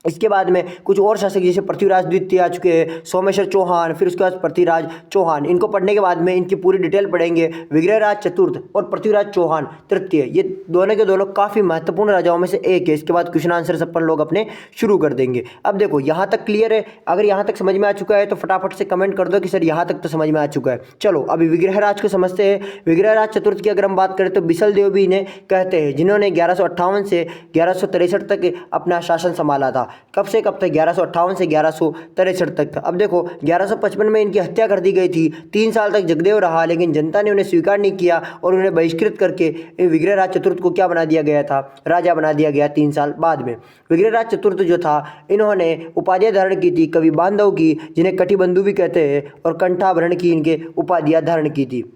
इसके बाद में कुछ और शासक जैसे पृथ्वीराज द्वितीय आ चुके हैं, सोमेश्वर चौहान, फिर उसके बाद पृथ्वीराज चौहान। इनको पढ़ने के बाद में इनकी पूरी डिटेल पढ़ेंगे। विग्रहराज चतुर्थ और पृथ्वीराज चौहान तृतीय, ये दोनों के दोनों काफ़ी महत्वपूर्ण राजाओं में से एक है। इसके बाद क्वेश्चन आंसर अपन लोग अपने शुरू कर देंगे। अब देखो यहाँ तक क्लियर है? अगर यहाँ तक समझ में आ चुका है तो फटाफट से कमेंट कर दो कि सर यहाँ तक तो समझ में आ चुका है। चलो अभी विग्रहराज को समझते हैं। विग्रहराज चतुर्थ की अगर हम बात करें तो बिसल देव भी इन्हें कहते हैं, जिन्होंने 1158 से 1163 तक अपना शासन संभाला था। कब से कब तक? 1158 से 1163 तक। अब देखो 1155 में इनकी हत्या कर दी गई थी। 3 साल तक जगदेव रहा, लेकिन जनता ने उन्हें स्वीकार नहीं किया और उन्हें बहिष्कृत करके विग्रहराज चतुर्थ को क्या बना दिया गया था? राजा बना दिया गया 3 साल बाद में। विग्रहराज चतुर्थ जो था, इन्होंने उपाधियां धारण की थी कवि बांधव की, जिन्हें कटिबंधु भी कहते हैं, और कंठाभरण की इनके उपाधियां धारण की थी।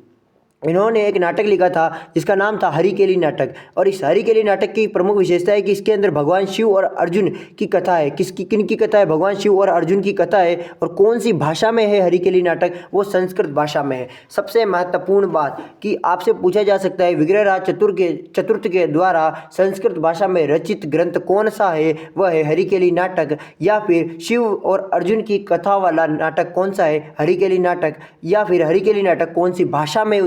इन्होंने एक नाटक लिखा था जिसका नाम था हरिकेली नाटक। और इस हरिकेली नाटक की प्रमुख विशेषता है कि इसके अंदर भगवान शिव और अर्जुन की कथा है। किन की कथा है? भगवान शिव और अर्जुन की कथा है। और कौन सी भाषा में है हरिकेली नाटक? वो संस्कृत भाषा में है। सबसे महत्वपूर्ण बात कि आपसे पूछा जा सकता है विग्रहराज चतुर्थ के द्वारा संस्कृत भाषा में रचित ग्रंथ कौन सा है? वह है हरिकेली नाटक। या फिर शिव और अर्जुन की कथा वाला नाटक कौन सा है? हरिकेली नाटक। या फिर हरिकेली नाटक कौन सी भाषा में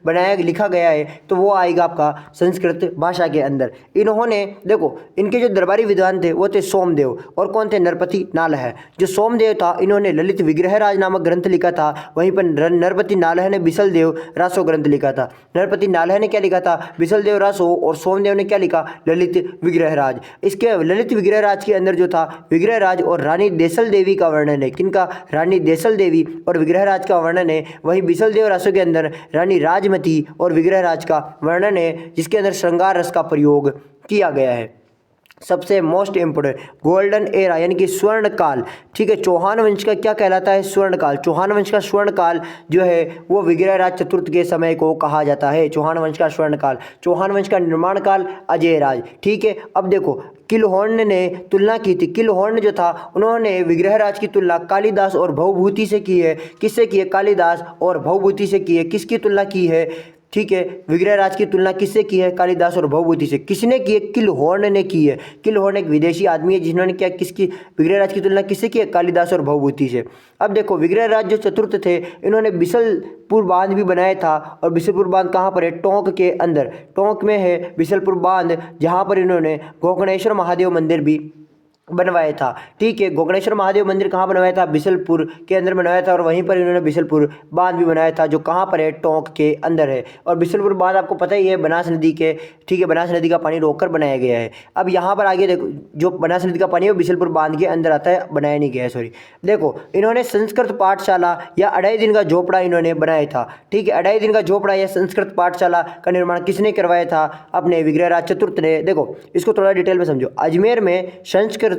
बनाया लिखा गया है? तो वो आएगा आपका संस्कृत भाषा के अंदर। इन्होंने देखो इनके जो दरबारी विद्वान थे वो थे सोमदेव, और कौन थे? नरपति नालह। जो सोमदेव था, इन्होंने ललित विग्रहराज नामक ग्रंथ लिखा था। वहीं पर नरपति नालह ने बिसल देव रासो ग्रंथ लिखा था। नरपति नालह ने क्या लिखा था? बिसल देव रासो। और सोमदेव ने क्या लिखा? ललित विग्रहराज। इसके ललित विग्रहराज के अंदर जो था विग्रहराज और रानी देसल देवी का वर्णन है। किनका? रानी देसल देवी और विग्रहराज का वर्णन है। वहीं बिसल देव रासो के अंदर रानी राजमती और विग्रहराज का वर्णन है, जिसके अंदर श्रृंगार रस का प्रयोग किया गया है। सबसे मोस्ट इंपोर्टेंट गोल्डन एरा यानी कि स्वर्ण काल। ठीक है, चौहान वंश का क्या कहलाता है? स्वर्ण काल। चौहान वंश का स्वर्ण काल जो है वो विग्रहराज चतुर्थ के समय को कहा जाता है। चौहान वंश का स्वर्ण काल। चौहान वंश का निर्माण काल अजय राज। ठीक है, अब देखो किलहोर्ण ने तुलना की थी। किलहोर्ण जो था उन्होंने विग्रहराज की तुलना कालिदास और भवभूति से की है। किससे की है? कालिदास और भवभूति से की है। किसकी तुलना की है? ठीक है। विग्रह राज की तुलना किससे की है? कालिदास और भवभूति से। किसने की है? किलहॉर्न ने की है। किलहॉर्न एक विदेशी आदमी है जिन्होंने क्या किसकी विग्रह राज की तुलना किससे की है? कालिदास और भवभूति से। अब देखो विग्रह राज जो चतुर्थ थे इन्होंने बिसलपुर बांध भी बनाया था, और बिसलपुर बांध कहाँ पर है? टोंक के अंदर, टोंक में है बिसलपुर बांध, जहाँ पर इन्होंने गोकर्णेश्वर महादेव मंदिर भी बनवाया था। ठीक है, गोकर्णेश्वर महादेव मंदिर कहाँ बनवाया था? बिसलपुर के अंदर बनवाया था, और वहीं पर इन्होंने बिसलपुर बांध भी बनाया था जो कहाँ पर है? टोंक के अंदर है। और बिसलपुर बांध आपको पता ही है बनास नदी के, ठीक है, बनास नदी का पानी रोककर बनाया गया है। अब यहाँ पर आगे देखो, जो बनास नदी का पानी है वो बिसलपुर बांध के अंदर आता है, बनाया नहीं गया है, सॉरी। देखो इन्होंने संस्कृत पाठशाला या 2.5 दिन का झोपड़ा इन्होंने बनाया था। ठीक है, 2.5 दिन का झोपड़ा या संस्कृत पाठशाला का निर्माण किसने करवाया था? अपने विग्रहराज चतुर्थ ने। देखो इसको थोड़ा डिटेल में समझो। अजमेर में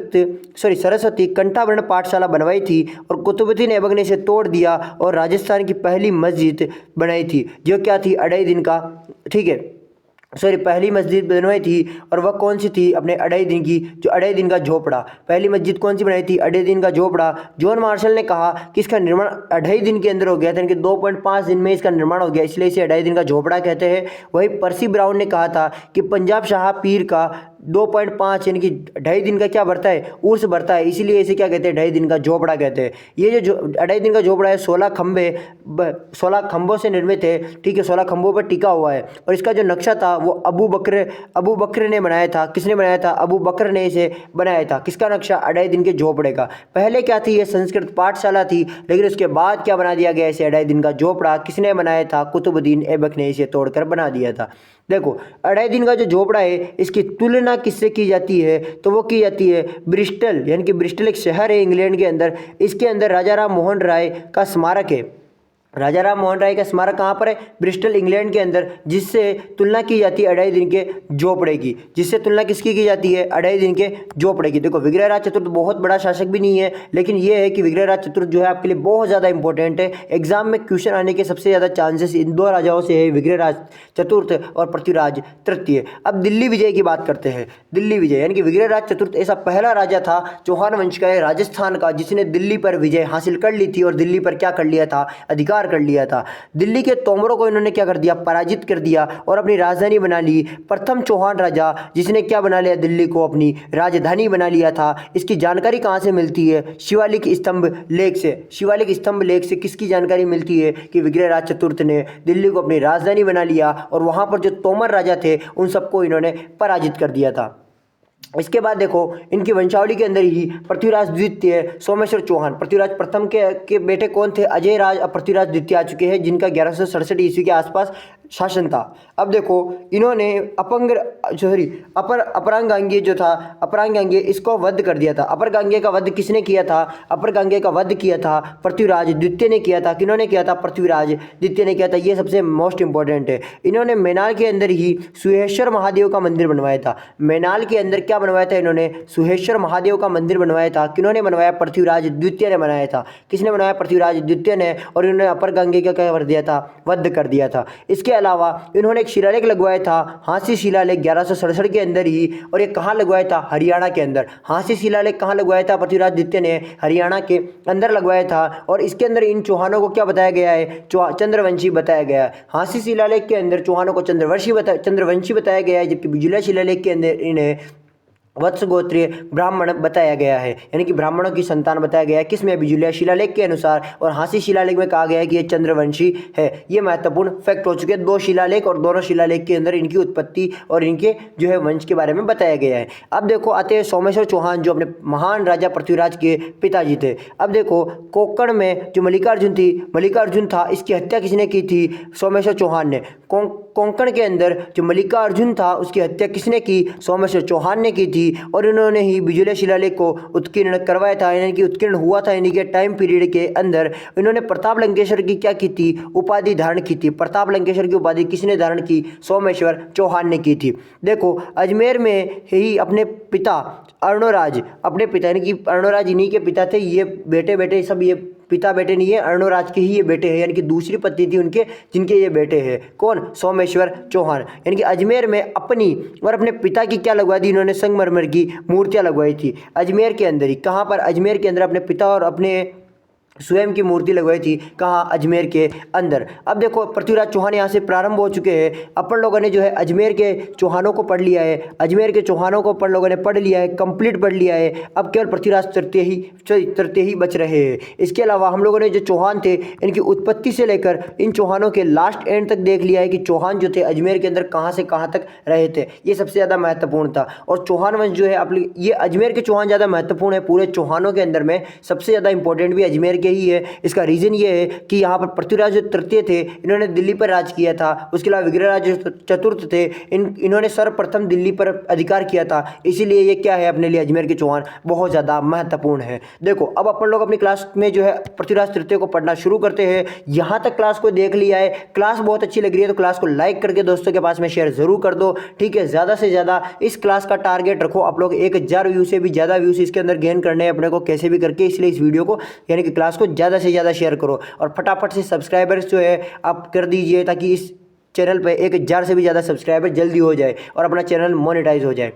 सरस्वती कंठाभरण पाठशाला बनवाई थी, और कुतुबुद्दीन ऐबक ने इसे तोड़ दिया और राजस्थान की पहली मस्जिद बनाई थी, जो क्या थी? 2.5 दिन का, ठीक है, पहली मस्जिद बनवाई थी, और वह कौन सी थी? अपने 2.5 दिन की, जो 2.5 दिन का झोपड़ा। पहली मस्जिद कौन सी बनाई थी? 2.5 दिन का झोपड़ा। जॉन मार्शल ने कहा कि इसका निर्माण 2.5 दिन के अंदर हो गया था, यानी कि 2.5 दिन में इसका निर्माण हो गया, इसलिए इसे 2.5 दिन का झोपड़ा कहते हैं। वही पर्सी ब्राउन ने कहा था कि पंजाब शाह पीर का 2.5 यानी कि 2.5 दिन का क्या बढ़ता है? उर्स बढ़ता है, इसीलिए इसे क्या कहते हैं? 2.5 दिन का झोपड़ा कहते हैं। ये जो 2.5 दिन का झोपड़ा है 16 खंभों से निर्मित है। ठीक है, 16 खंभों पर टिका हुआ है, और इसका जो नक्शा था वो अबू बकर ने बनाया था। किसने बनाया था? अबू बकर ने इसे बनाया था। किसका नक्शा? 2.5 दिन के झोपड़े का। पहले क्या थी? ये संस्कृत पाठशाला थी, लेकिन उसके बाद क्या बना दिया गया इसे? 2.5 दिन का झोपड़ा। किसने बनाया था? कुतुबुद्दीन ऐबक ने इसे तोड़कर बना दिया था। देखो 2.5 दिन का जो झोपड़ा है इसकी तुलना किससे की जाती है? तो वो की जाती है ब्रिस्टल, यानी कि ब्रिस्टल एक शहर है इंग्लैंड के अंदर, इसके अंदर राजा राम मोहन राय का स्मारक है। राजा राम मोहन राय का स्मारक कहाँ पर है? ब्रिस्टल इंग्लैंड के अंदर, जिससे तुलना की जाती है 2.5 दिन के झोपड़े की। जिससे तुलना किसकी की जाती है? 2.5 दिन के झोपड़े की। देखो विग्रहराज चतुर्थ बहुत बड़ा शासक भी नहीं है, लेकिन ये है कि विग्रहराज चतुर्थ जो है आपके लिए बहुत ज़्यादा इंपॉर्टेंट है। एग्जाम में क्वेश्चन आने के सबसे ज़्यादा चांसेस इन दो राजाओं से है, विग्रहराज चतुर्थ और पृथ्वीराज तृतीय। अब दिल्ली विजय की बात करते हैं। दिल्ली विजय यानी कि विग्रहराज चतुर्थ ऐसा पहला राजा था चौहान वंश का है, राजस्थान का, जिसने दिल्ली पर विजय हासिल कर ली थी और दिल्ली पर क्या कर लिया था? अधिकार कर लिया था। दिल्ली के तोमरों को इन्होंने क्या कर दिया? पराजित कर दिया और अपनी राजधानी बना ली। प्रथम चौहान राजा जिसने क्या बना लिया? दिल्ली को अपनी राजधानी बना लिया था। इसकी जानकारी कहाँ से मिलती है? शिवालिक स्तंभ लेख से। शिवालिक स्तंभ लेख से किसकी जानकारी मिलती है? कि विग्रहराज चतुर्थ ने दिल्ली को अपनी राजधानी बना लिया, और वहां पर जो तोमर राजा थे उन सबको इन्होंने पराजित कर दिया था। इसके बाद देखो इनकी वंशावली के अंदर ही पृथ्वीराज द्वितीय, सोमेश्वर चौहान, पृथ्वीराज प्रथम के बेटे कौन थे? अजय राज और पृथ्वीराज द्वितीय आ चुके हैं, जिनका 1167 ईस्वी के आसपास शासन था। अब देखो इन्होंने अपरांगांगीय जो था, अपरांगांगीय इसको वध कर दिया था। अपरगांगीय का वध किसने किया था? अपरगांगीय का वध किया था पृथ्वीराज द्वितीय ने किया था। किन्होंने किया था? पृथ्वीराज द्वितीय ने किया था। ये सबसे मोस्ट इंपॉर्टेंट है। इन्होंने मैनाल के अंदर ही सुहेश्वर महादेव का मंदिर बनवाया था। मैनाल के अंदर क्या बनवाया था? इन्होंने सुहेश्वर महादेव का मंदिर बनवाया था। किन्होंने बनवाया? पृथ्वीराज द्वितीय ने बनाया था। किसने बनाया? पृथ्वीराज द्वितीय ने। और इन्होंने अपरगांगीय का क्या कर दिया था? वध कर दिया था। इसके अलावा इन्होंने एक शिलालेख लगवाया था, हाँसी शिलालेख 1167 के अंदर ही, और ये कहाँ लगवाया था? हरियाणा के अंदर। हाँसी शिलालेख कहाँ लगवाया था? पृथ्वीराज द्वितीय ने हरियाणा के अंदर लगवाया था, और इसके अंदर इन चौहानों को क्या बताया गया है? चंद्रवंशी बताया गया है। हाँसी शिलालेख के अंदर चौहानों को चंद्रवंशी बताया गया है, जबकि बिजुलिया शिलालेख के अंदर इन्हें वत्स गोत्रीय ब्राह्मण बताया गया है, यानी कि ब्राह्मणों की संतान बताया गया है। किसमें? बिजुलिया शिलालेख के अनुसार। और हाँसी शिलालेख में कहा गया है कि ये चंद्रवंशी है। ये महत्वपूर्ण फैक्ट हो चुके हैं। 2 शिलालेख और दोनों शिलालेख के अंदर इनकी उत्पत्ति और इनके जो है वंश के बारे में बताया गया है। अब देखो आते हैं सोमेश्वर चौहान, जो अपने महान राजा पृथ्वीराज के पिताजी थे। अब देखो कोंकण में जो मल्लिकार्जुन था, इसकी हत्या किसने की थी? सोमेश्वर चौहान ने। कोंकण के अंदर जो मल्लिकार्जुन था उसकी हत्या किसने की? सोमेश्वर चौहान ने की थी। और इन्होंने ही बिजुलिया शिलालेख को उत्कीर्ण करवाया था, यानी कि उत्कीर्ण हुआ था यानी कि टाइम पीरियड के अंदर। इन्होंने प्रताप लंकेश्वर की क्या की थी? उपाधि धारण की थी। प्रताप लंकेश्वर की उपाधि किसने धारण की? सोमेश्वर चौहान ने की थी। देखो अजमेर में ही अपने पिता अर्णोराज, अपने पिता यानी कि अर्णोराज इन्हीं के पिता थे। ये बेटे सब ये पिता बेटे नहीं है, अर्णोराज के ही ये बेटे हैं, यानी कि दूसरी पत्नी थी उनके जिनके ये बेटे हैं। कौन? सोमेश्वर चौहान। यानी कि अजमेर में अपनी और अपने पिता की क्या लगवा दी इन्होंने? संगमरमर की मूर्तियां लगवाई थी अजमेर के अंदर ही। कहाँ पर? अजमेर के अंदर अपने पिता और अपने स्वयं की मूर्ति लगवाई थी, कहाँ, अजमेर के अंदर। अब देखो पृथ्वीराज चौहान यहाँ से प्रारंभ हो चुके हैं। अपन लोगों ने जो है अजमेर के चौहानों को पढ़ लिया है, अजमेर के चौहानों को अपन लोगों ने पढ़ लिया है, कंप्लीट पढ़ लिया है। अब केवल पृथ्वीराज तृतीय ही बच रहे हैं। इसके अलावा हम लोगों ने जो चौहान थे इनकी उत्पत्ति से लेकर इन चौहानों के लास्ट एंड तक देख लिया है कि चौहान जो थे अजमेर के अंदर कहाँ से कहाँ तक रहे थे। ये सबसे ज़्यादा महत्वपूर्ण था। और चौहान वंश जो है ये अजमेर के चौहान ज़्यादा महत्वपूर्ण है पूरे चौहानों के अंदर में। सबसे ज़्यादा इंपॉर्टेंट भी अजमेर के ही है। इसका रीज़न ये है कि यहाँ पर पृथ्वीराज जो तृतीय थे इन्होंने दिल्ली पर राज किया था। उसके अलावा विग्रहराज जो चतुर्थ थे इन्होंने सर्वप्रथम दिल्ली पर अधिकार किया था। इसीलिए ये क्या है, अपने लिए अजमेर के चौहान बहुत ज़्यादा महत्वपूर्ण है। देखो अब अपन लोग अपनी क्लास में जो है पृथ्वीराज तृतीय को पढ़ना शुरू करते हैं। यहाँ तक क्लास को देख लिया है, क्लास बहुत अच्छी लग रही है तो क्लास को लाइक करके दोस्तों के पास में शेयर जरूर कर दो, ठीक है। ज़्यादा से ज़्यादा इस क्लास का टारगेट रखो आप लोग 1000 व्यू से भी ज़्यादा व्यूज इसके अंदर गेन करने हैं अपने को कैसे भी करके। इसलिए इस वीडियो को यानी कि क्लास को ज़्यादा से ज़्यादा शेयर करो और फटाफट से सब्सक्राइबर्स जो है आप कर दीजिए ताकि इस चैनल पे 1000 से भी ज़्यादा सब्सक्राइबर जल्दी हो जाए और अपना चैनल मोनेटाइज हो जाए,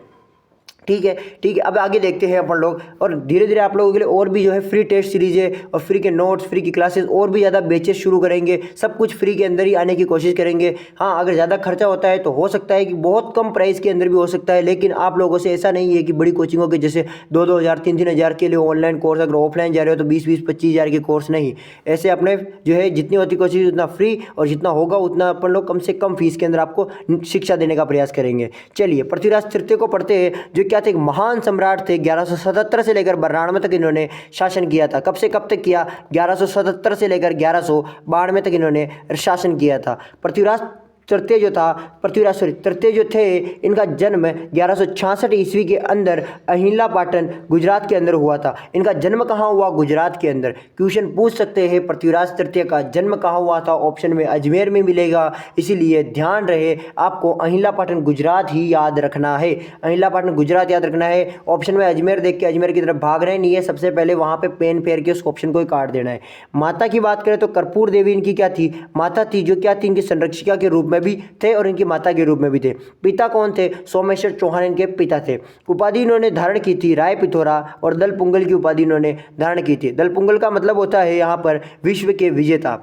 ठीक है, ठीक है। अब आगे देखते हैं अपन लोग और धीरे धीरे आप लोगों के लिए और भी जो है फ्री टेस्ट सीरीज़ें और फ्री के नोट्स, फ्री की क्लासेस और भी ज़्यादा बैचेस शुरू करेंगे। सब कुछ फ्री के अंदर ही आने की कोशिश करेंगे। हाँ, अगर ज़्यादा खर्चा होता है तो हो सकता है कि बहुत कम प्राइस के अंदर भी हो सकता है, लेकिन आप लोगों से ऐसा नहीं है कि बड़ी कोचिंगों के जैसे 2-2 हज़ार 3-3 हज़ार के लिए ऑनलाइन कोर्स, अगर ऑफलाइन जा रहे हो तो 20-20 25 हज़ार के कोर्स नहीं। ऐसे अपने जो है जितनी होती कोशिश उतना फ्री और जितना होगा उतना अपन लोग कम से कम फीस के अंदर आपको शिक्षा देने का प्रयास करेंगे। चलिए पृथ्वीराज तृतीय को पढ़ते हैं, जो क्या थे, एक महान सम्राट थे। 1177 से लेकर 92 तक इन्होंने शासन किया था। कब से कब तक किया? 1177 से लेकर 1192 तक इन्होंने शासन किया था। पृथ्वीराज तृतीय जो था, तृतीय जो थे, इनका जन्म 1166 ईस्वी के अंदर अहिला पाटन गुजरात के अंदर हुआ था। इनका जन्म कहाँ हुआ? गुजरात के अंदर। क्वेश्चन पूछ सकते हैं पृथ्वीराज तृतीय का जन्म कहाँ हुआ था? ऑप्शन में अजमेर में मिलेगा, इसीलिए ध्यान रहे आपको अहिला पाटन गुजरात ही याद रखना है। अहिला पाटन गुजरात याद रखना है। ऑप्शन में अजमेर देख के अजमेर की तरफ भाग रहे नहीं है, सबसे पहले वहाँ पे पेन फेर के उस ऑप्शन को ही काट देना है। माता की बात करें तो कर्पूर देवी इनकी क्या थी? माता थी, जो क्या थी, इनकी संरक्षिका के रूप में भी थे और इनकी माता के रूप में भी थे। पिता कौन थे? सोमेश्वर चौहान इनके पिता थे। उपाधि इन्होंने धारण की थी राय पिथौरा और दल पुंगल की उपाधि इन्होंने धारण की थी। दल पुंगल का मतलब होता है यहाँ पर विश्व के विजेता।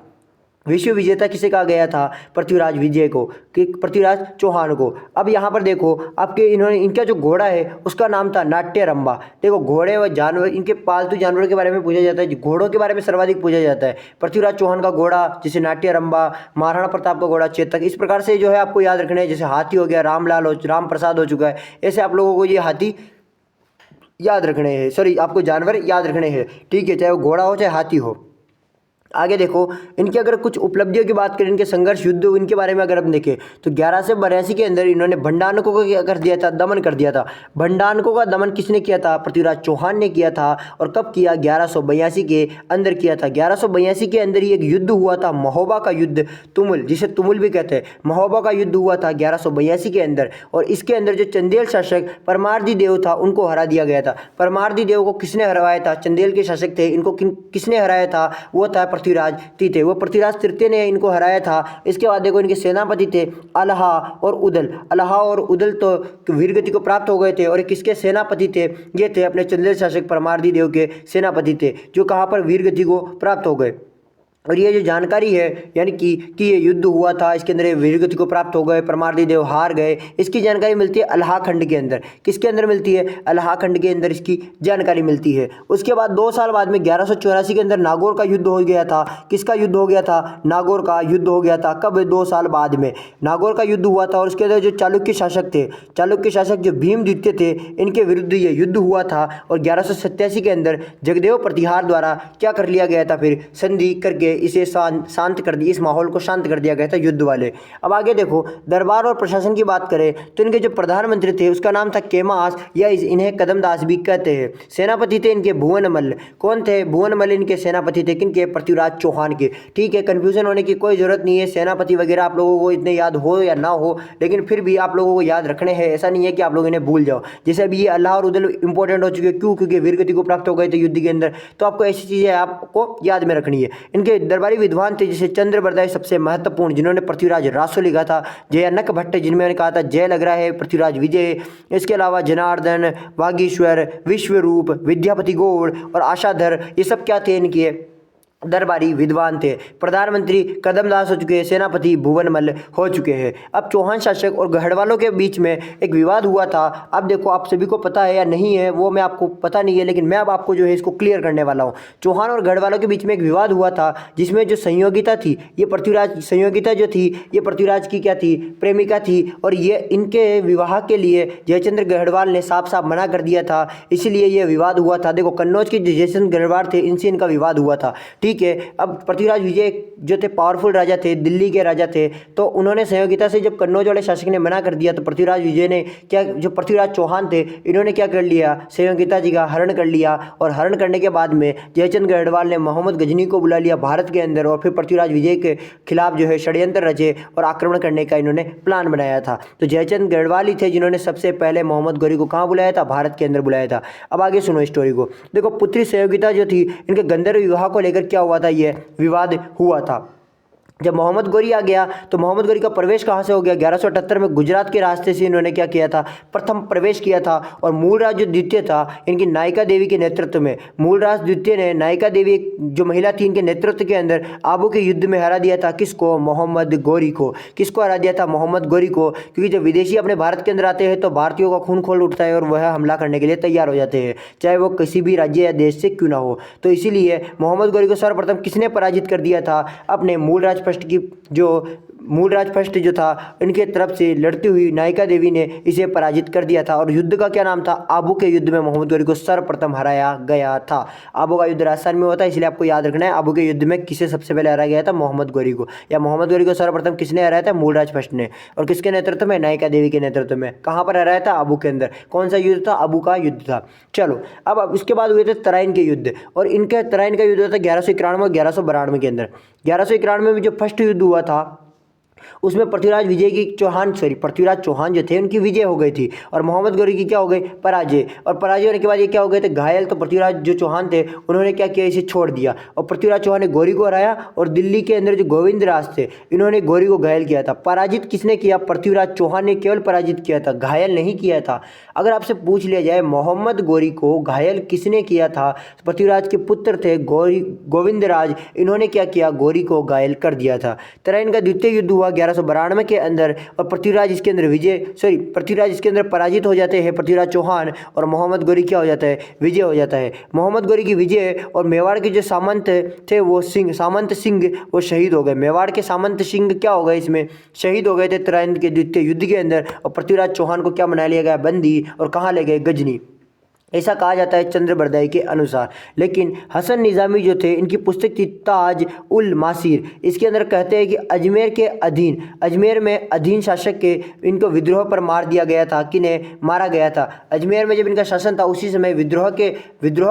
विश्व विजेता किसे कहा गया था? पृथ्वीराज विजय को, कि पृथ्वीराज चौहान को। अब यहाँ पर देखो आपके इनका जो घोड़ा है उसका नाम था नाट्यरंबा। देखो घोड़े व जानवर, इनके पालतू जानवरों के बारे में पूछा जाता है, घोड़ों के बारे में सर्वाधिक पूछा जाता है। पृथ्वीराज चौहान का घोड़ा जैसे नाट्यरंबा, महाराणा प्रताप का घोड़ा चेतक, इस प्रकार से जो है आपको याद रखना है। जैसे हाथी हो गया राम प्रसाद हो चुका है, ऐसे आप लोगों को ये हाथी याद रखने हैं, सॉरी आपको जानवर याद रखने हैं, ठीक है, चाहे वो घोड़ा हो चाहे हाथी हो। आगे देखो इनकी अगर कुछ उपलब्धियों की बात करें, इनके संघर्ष युद्ध इनके बारे में अगर हम देखें तो 1182 के अंदर इन्होंने भंडारकों को क्या कर दिया था? दमन कर दिया था। भंडारकों का दमन किसने किया था? पृथ्वीराज चौहान ने किया था। और कब किया? 1182 के अंदर किया था। 1182 के अंदर ही एक युद्ध हुआ था, महोबा का युद्ध, तुमुल, जिसे तुमुल भी कहते हैं। महोबा का युद्ध हुआ था 1182 के अंदर, और इसके अंदर जो चंदेल शासक परमार्दी देव था उनको हरा दिया गया था। परमार्दी देव को किसने हरवाया था? चंदेल के शासक थे, इनको किसने हराया था? वो था पृथ्वीराज तृतीय। वो पृथ्वीराज तृतीय ने इनको हराया था। इसके बाद देखो इनके सेनापति थे अल्हा और उदल। अल्हा और उदल तो वीरगति को प्राप्त हो गए थे, और किसके सेनापति थे? ये थे अपने चंदेल शासक परमार्दी देव के सेनापति थे, जो कहाँ पर वीरगति को प्राप्त हो गए। और ये जो जानकारी है यानी कि ये युद्ध हुआ था, इसके अंदर ये वीरगति को प्राप्त हो गए, परमार्दी देव हार गए, इसकी जानकारी मिलती है अल्हा खंड के अंदर। किसके अंदर मिलती है? अल्हा खंड के अंदर इसकी जानकारी मिलती है। उसके बाद 2 साल बाद में 1184 के अंदर नागौर का युद्ध हो गया था। किसका युद्ध हो गया था? नागौर का युद्ध हो गया था। कब? 2 साल बाद में नागौर का युद्ध हुआ था। और उसके अंदर जो चालुक्य शासक थे, चालुक्य शासक जो भीमद्वितीय थे, इनके विरुद्ध ये युद्ध हुआ था। और 1187 के अंदर जगदेव प्रतिहार द्वारा क्या कर लिया गया था? फिर संधि करके इसे शांत कर दिया, इस माहौल को शांत कर दिया गया था युद्ध वाले। अब आगे देखो दरबार और प्रशासन की बात करें तो इनके जो प्रधानमंत्री थे उसका नाम था केमास, या इन्हें कदमदास भी कहते हैं। सेनापति थे इनके भुवनमल्ल। कौन थे? भुवनमल्ल इनके सेनापति थे। किनके? पृथ्वीराज चौहान के। ठीक है, कंफ्यूजन होने की कोई जरूरत नहीं है। सेनापति वगैरह आप लोगों को इतने याद हो या ना हो, लेकिन फिर भी आप लोगों को याद रखने हैं। ऐसा नहीं है कि आप लोग इन्हें भूल जाओ। जैसे अभी ये अल्लाह और उदल इंपॉर्टेंट हो चुके हैं, क्यों? क्योंकि वीरगति को प्राप्त हो गए थे युद्ध के अंदर, तो आपको ऐसी चीजें आपको याद में रखनी है। इनके दरबारी विद्वान थे जैसे चंद्रबरदाई सबसे महत्वपूर्ण, जिन्होंने पृथ्वीराज रासो लिखा था। जयानक भट्ट, जिनमें कहा था जय लग रहा है पृथ्वीराज विजय। इसके अलावा जनार्दन, वागीश्वर, विश्वरूप, विद्यापति गौड़ और आशाधर, ये सब क्या थे? इनके दरबारी विद्वान थे। प्रधानमंत्री कदमदास हो चुके हैं, सेनापति भुवनमल हो चुके हैं। अब चौहान शासक और गढ़वालों के बीच में एक विवाद हुआ था। अब देखो, आप सभी को पता है या नहीं है वो मैं आपको पता नहीं है, लेकिन मैं अब आपको जो है इसको क्लियर करने वाला हूँ। चौहान और गढ़वालों के बीच में एक विवाद हुआ था, जिसमें जो संयोगिता थी, ये पृथ्वीराज संयोगिता जो थी, ये पृथ्वीराज की क्या थी, प्रेमिका थी। और ये इनके विवाह के लिए जयचंद्र गढ़वाल ने साफ साफ मना कर दिया था, इसीलिए ये विवाद हुआ था। देखो, कन्नौज के जो जयचंद्र गढ़वाल थे, इनसे इनका विवाद हुआ था। ठीक है, अब पृथ्वीराज विजय जो थे पावरफुल राजा थे, दिल्ली के राजा थे, तो उन्होंने संयोगिता से जब कन्नौज वाले शासक ने मना कर दिया, तो पृथ्वीराज विजय ने क्या, जो पृथ्वीराज चौहान थे, इन्होंने क्या कर लिया, संयोगिता जी का हरण कर लिया। और हरण करने के बाद में जयचंद गढ़वाल ने मोहम्मद गजनी को बुला लिया भारत के अंदर, और फिर पृथ्वीराज विजय के खिलाफ जो है षड्यंत्र रचे और आक्रमण करने का इन्होंने प्लान बनाया था। तो जयचंद गढ़वाल ही थे जिन्होंने सबसे पहले मोहम्मद गौरी को कहाँ बुलाया था, भारत के अंदर बुलाया था। अब आगे सुनो स्टोरी को। देखो, पुत्री संयोगिता जो थी, इनके गंधर्व विवाह को लेकर क्या हुआ था, ये विवाद हुआ था। जब मोहम्मद गौरी आ गया, तो मोहम्मद गौरी का प्रवेश कहाँ से हो गया, 1178 में गुजरात के रास्ते से इन्होंने क्या किया था, प्रथम प्रवेश किया था। और मूलराज जो द्वितीय था, इनकी नायिका देवी के नेतृत्व में, मूलराज द्वितीय ने नायिका देवी जो महिला थी, इनके नेतृत्व के अंदर आबू के युद्ध में हरा दिया था। किसको, मोहम्मद गौरी को। किसको हरा दिया था, मोहम्मद गौरी को। क्योंकि जब विदेशी अपने भारत के अंदर आते हैं तो भारतीयों का खून खोल उठता है और वह हमला करने के लिए तैयार हो जाते हैं, चाहे वो किसी भी राज्य या देश से क्यों ना हो। तो इसीलिए मोहम्मद गौरी को सर्वप्रथम किसने पराजित कर दिया था, अपने मूलराज फर्स्ट की जो मूलराज फर्स्ट जो था, इनके तरफ से लड़ती हुई नायिका देवी ने इसे पराजित कर दिया था। और युद्ध का क्या नाम था, आबू के युद्ध में मोहम्मद गौरी को सर्वप्रथम हराया गया था। आबू का युद्ध राजस्थान में होता है, इसलिए आपको याद रखना है आबू के युद्ध में किसे सबसे पहले हराया गया था, मोहम्मद गौरी को। या मोहम्मद गौरी को सर्वप्रथम किसने हराया था, मूलराज फर्स्ट ने। और किसके नेतृत्व में, नायिका देवी के नेतृत्व में। कहाँ पर हराया था, आबू के अंदर। कौन सा युद्ध था, आबू का युद्ध था। चलो, अब इसके बाद हुए थे तराइन के युद्ध, और इनके तराइन का युद्ध था 1191 और 1192 के अंदर। 1191 में जो फर्स्ट युद्ध हुआ था, उसमें पृथ्वीराज विजय की पृथ्वीराज चौहान जो थे, उनकी विजय हो गई थी, और मोहम्मद गौरी की क्या हो गई, पराजय। और पराजय होने के बाद ये क्या हो गए थे, घायल। तो पृथ्वीराज जो चौहान थे, उन्होंने क्या किया, इसे छोड़ दिया, और पृथ्वीराज चौहान ने गौरी को हराया। और दिल्ली के अंदर जो गोविंद राज थे, इन्होंने गौरी को घायल किया था। पराजित किसने किया, पृथ्वीराज चौहान ने केवल पराजित किया था, घायल नहीं किया था। अगर आपसे पूछ लिया जाए मोहम्मद गौरी को घायल किसने किया था, पृथ्वीराज के पुत्र थे गोविंद राज, इन्होंने क्या किया, गौरी को घायल कर दिया था। तराइन का द्वितीय युद्ध हुआ 1192 के अंदर, और पृथ्वीराज इसके अंदर पराजित हो जाते हैं, पृथ्वीराज चौहान, और मोहम्मद गौरी क्या हो जाता है, विजय हो जाता है। मोहम्मद गौरी की विजय, और मेवाड़ के जो सामंत थे, वो सामंत सिंह वो शहीद हो गए। मेवाड़ के सामंत सिंह क्या हो गए, इसमें शहीद हो गए थे तराइन के द्वितीय युद्ध के अंदर। और पृथ्वीराज चौहान को क्या बना लिया गया, बंदी, और कहाँ ले गए, गजनी। ऐसा कहा जाता है चंद्र बरदाई के अनुसार। लेकिन हसन निज़ामी जो थे, इनकी पुस्तक थी ताज उल मासीर, इसके अंदर कहते हैं कि अजमेर में अधीन शासक के इनको विद्रोह पर मार दिया गया था। किन्हें मारा गया था, अजमेर में जब इनका शासन था, उसी समय विद्रोह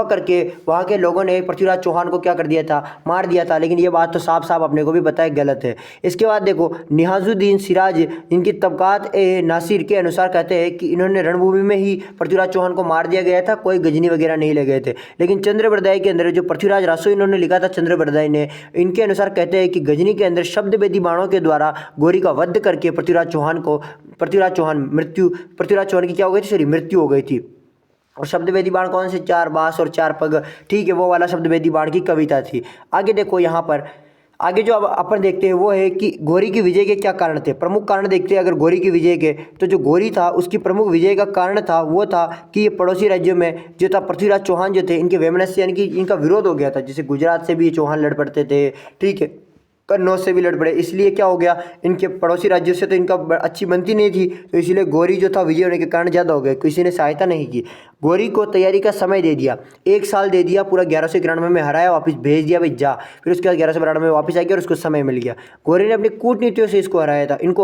करके वहाँ के लोगों ने पृथ्वीराज चौहान को क्या कर दिया था, मार दिया था। लेकिन ये बात तो साफ साफ अपने को भी पता है गलत है। इसके बाद देखो, निहाजुद्दीन सिराज इनकी तबकात ए नासिर के अनुसार कहते हैं कि इन्होंने रणभूमि में ही पृथ्वीराज चौहान को मार दिया गया था, कोई गजनी वगैरह नहीं ले गए थे। लेकिन चंद्र बरदाई के अंदर जो पृथ्वीराज रासो इन्होंने लिखा था, चंद्र बरदाई ने, इनके अनुसार कहते हैं कि गजनी के अंदर शब्द वेदी बाणों के द्वारा गौरी का वध करके पृथ्वीराज चौहान की क्या हो गई थी, मृत्यु हो गई थी। और शब्द वेदी बाण कौन से, 4 बांस और 4 पग, ठीक है, वो वाला शब्द वेदी बाण की कविता थी। आगे देखो, यहाँ पर आगे जो अब अपन देखते हैं वो है कि गौरी की विजय के क्या कारण थे, प्रमुख कारण देखते हैं। अगर गौरी की विजय के, तो जो गौरी था उसकी प्रमुख विजय का कारण था वो था कि ये पड़ोसी राज्यों में जो था पृथ्वीराज चौहान जो थे, इनके वैमनस्य यानी कि इनका विरोध हो गया था। जैसे गुजरात से भी ये चौहान लड़ पड़ते थे, ठीक है, कन्नौज से भी लड़ पड़े, इसलिए क्या हो गया, इनके पड़ोसी राज्यों से तो इनका अच्छी बनती नहीं थी, तो इसीलिए गौरी जो था विजय होने के कारण ज़्यादा हो गए, किसी ने सहायता नहीं की। गौरी को तैयारी का समय दे दिया, 1 साल दे दिया, पूरा 1191 में हराया, वापस भेज दिया, भाई जा। फिर उसके बाद 1192 में वापस आ गया और उसको समय मिल गया। गौरी ने अपनी कूटनीतियों से इनको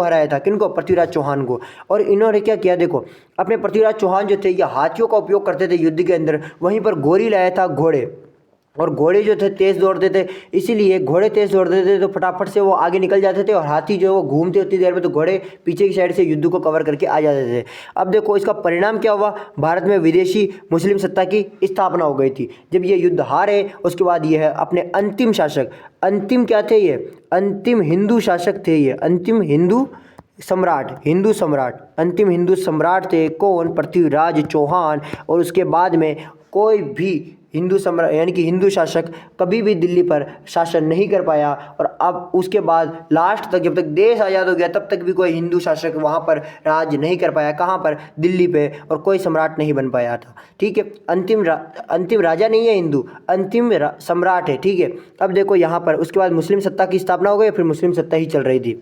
हराया था, किनको, पृथ्वीराज चौहान को। और इन्होंने क्या किया, देखो, अपने पृथ्वीराज चौहान जो थे ये हाथियों का उपयोग करते थे युद्ध के अंदर, वहीं पर गौरी लाया था घोड़े, और घोड़े जो थे तेज़ दौड़ते थे, इसीलिए घोड़े तेज़ दौड़ते थे तो फटाफट से वो आगे निकल जाते थे, और हाथी जो वो घूमते उतनी देर में तो घोड़े पीछे की साइड से युद्ध को कवर करके आ जाते थे। अब देखो, इसका परिणाम क्या हुआ, भारत में विदेशी मुस्लिम सत्ता की स्थापना हो गई थी। जब ये युद्ध हारे, उसके बाद ये है अपने अंतिम शासक, अंतिम क्या थे, ये अंतिम हिंदू शासक थे, ये अंतिम हिंदू सम्राट, अंतिम हिंदू सम्राट थे। कौन, पृथ्वीराज चौहान। और उसके बाद में कोई भी हिंदू सम्राट यानी कि हिंदू शासक कभी भी दिल्ली पर शासन नहीं कर पाया। और अब उसके बाद लास्ट तक, जब तक देश आज़ाद हो गया, तब तक भी कोई हिंदू शासक वहाँ पर राज नहीं कर पाया। कहाँ पर? दिल्ली पे। और कोई सम्राट नहीं बन पाया था। ठीक है, अंतिम राजा नहीं है हिंदू, अंतिम सम्राट है। ठीक है, अब देखो यहाँ पर उसके बाद मुस्लिम सत्ता की स्थापना हो गई, फिर मुस्लिम सत्ता ही चल रही थी।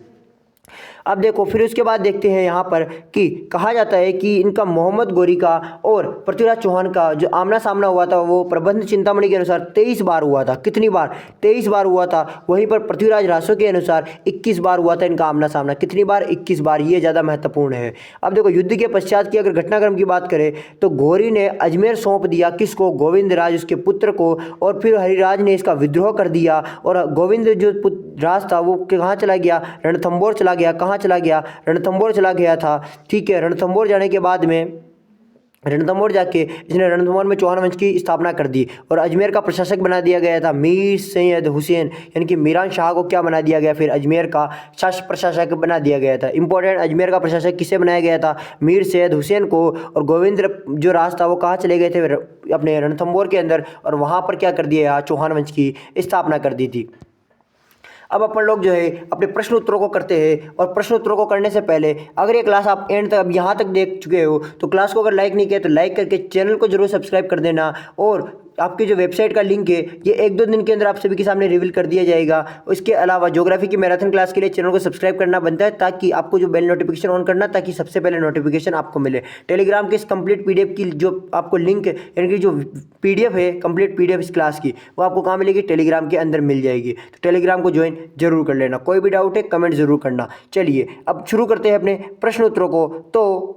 अब देखो फिर उसके बाद देखते हैं यहाँ पर कि कहा जाता है कि इनका मोहम्मद गोरी का और पृथ्वीराज चौहान का जो आमना सामना हुआ था वो प्रबंध चिंतामणि के अनुसार 23 बार हुआ था। कितनी बार? 23 बार हुआ था। वहीं पर पृथ्वीराज रासो के अनुसार 21 बार हुआ था इनका आमना सामना। कितनी बार? 21 बार। ये ज़्यादा महत्वपूर्ण है। अब देखो युद्ध के पश्चात की अगर घटनाक्रम की बात करें तो गौरी ने अजमेर सौंप दिया किसको? गोविंद राज उसके पुत्र को। और फिर हरिराज ने इसका विद्रोह कर दिया और गोविंद जो राज था वो कहाँ चला गया? रणथंबोर चला गया। कहाँ चला गया? रणथंबोर चला गया था। ठीक है, रणथंबोर जाने के बाद में रणथंबोर जाके इसने रणथंबोर में चौहान वंश की स्थापना कर दी और अजमेर का प्रशासक बना दिया गया था मीर सैयद हुसैन, यानी कि मीरान शाह को क्या बना दिया गया? फिर अजमेर का प्रशासक बना दिया गया था। इंपॉर्टेंट, अजमेर का प्रशासक किसे बनाया गया था? मीर सैयद हुसैन को। और गोविंद जो राज था वो कहाँ चले गए थे? अपने रणथंबोर के अंदर, और वहाँ पर क्या कर दिया? चौहान वंश की स्थापना कर दी थी। अब अपन लोग जो है अपने प्रश्न उत्तरों को करते हैं। और प्रश्न उत्तरों को करने से पहले अगर ये क्लास आप एंड तक अब यहाँ तक देख चुके हो तो क्लास को अगर लाइक नहीं किया तो लाइक करके चैनल को जरूर सब्सक्राइब कर देना। और आपकी जो वेबसाइट का लिंक है ये 1-2 दिन के अंदर आप सभी के सामने रिवील कर दिया जाएगा। इसके अलावा ज्योग्राफी की मैराथन क्लास के लिए चैनल को सब्सक्राइब करना बनता है, ताकि आपको जो बेल नोटिफिकेशन ऑन करना, ताकि सबसे पहले नोटिफिकेशन आपको मिले। टेलीग्राम के इस कंप्लीट पीडीएफ की जो आपको लिंक यानी कि जो पीडीएफ है, कंप्लीट पीडीएफ इस क्लास की, वो आपको कहाँ मिलेगी? टेलीग्राम के अंदर मिल जाएगी। तो टेलीग्राम को ज्वाइन जरूर कर लेना। कोई भी डाउट है कमेंट जरूर करना। चलिए अब शुरू करते हैं अपने प्रश्न उत्तरों को। तो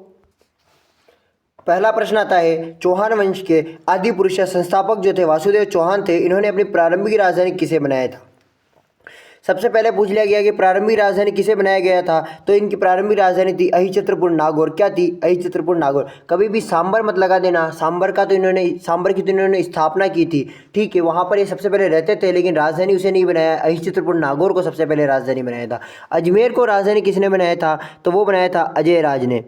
पहला प्रश्न आता है, चौहान वंश के आदि पुरुष या संस्थापक जो थे वासुदेव चौहान थे, इन्होंने अपनी प्रारंभिक राजधानी किसे बनाया था? सबसे पहले पूछ लिया गया कि प्रारंभिक राजधानी किसे बनाया गया था। तो इनकी प्रारंभिक राजधानी थी अहिछत्रपुर नागौर। क्या थी? अहिछत्रपुर नागौर। कभी भी सांबर मत लगा देना। सांबर की तो इन्होंने स्थापना की थी। ठीक है, वहाँ पर ये सबसे पहले रहते थे, लेकिन राजधानी उसे नहीं बनाया। अहिछत्रपुर नागौर को सबसे पहले राजधानी बनाया था। अजमेर को राजधानी किसने बनाया था? तो वो बनाया था अजय राज ने।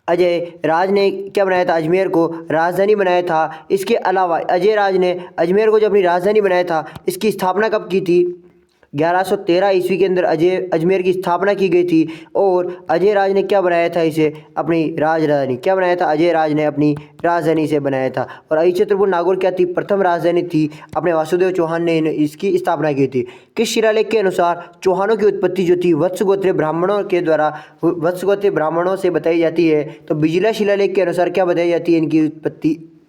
अजय राज ने क्या बनाया था? अजमेर को राजधानी बनाया था। इसके अलावा अजय राज ने अजमेर को जो अपनी राजधानी बनाया था, इसकी स्थापना कब की थी? 1113 ईस्वी के अंदर अजमेर की स्थापना की गई थी। और अजय राज ने क्या बनाया था? इसे अपनी राजधानी। क्या बनाया था? अजय राज ने अपनी राजधानी से बनाया था। और अहिछत्रपुर नागौर क्या थी? प्रथम राजधानी थी। अपने वासुदेव चौहान ने इसकी स्थापना की थी। किस शिलालेख के अनुसार चौहानों की उत्पत्ति जो थी वत्सगोत्रीय ब्राह्मणों के द्वारा वत्सगोत्रीय ब्राह्मणों से बताई जाती है? तो बिजला शिलालेख के अनुसार क्या बताई जाती है इनकी उत्पत्ति?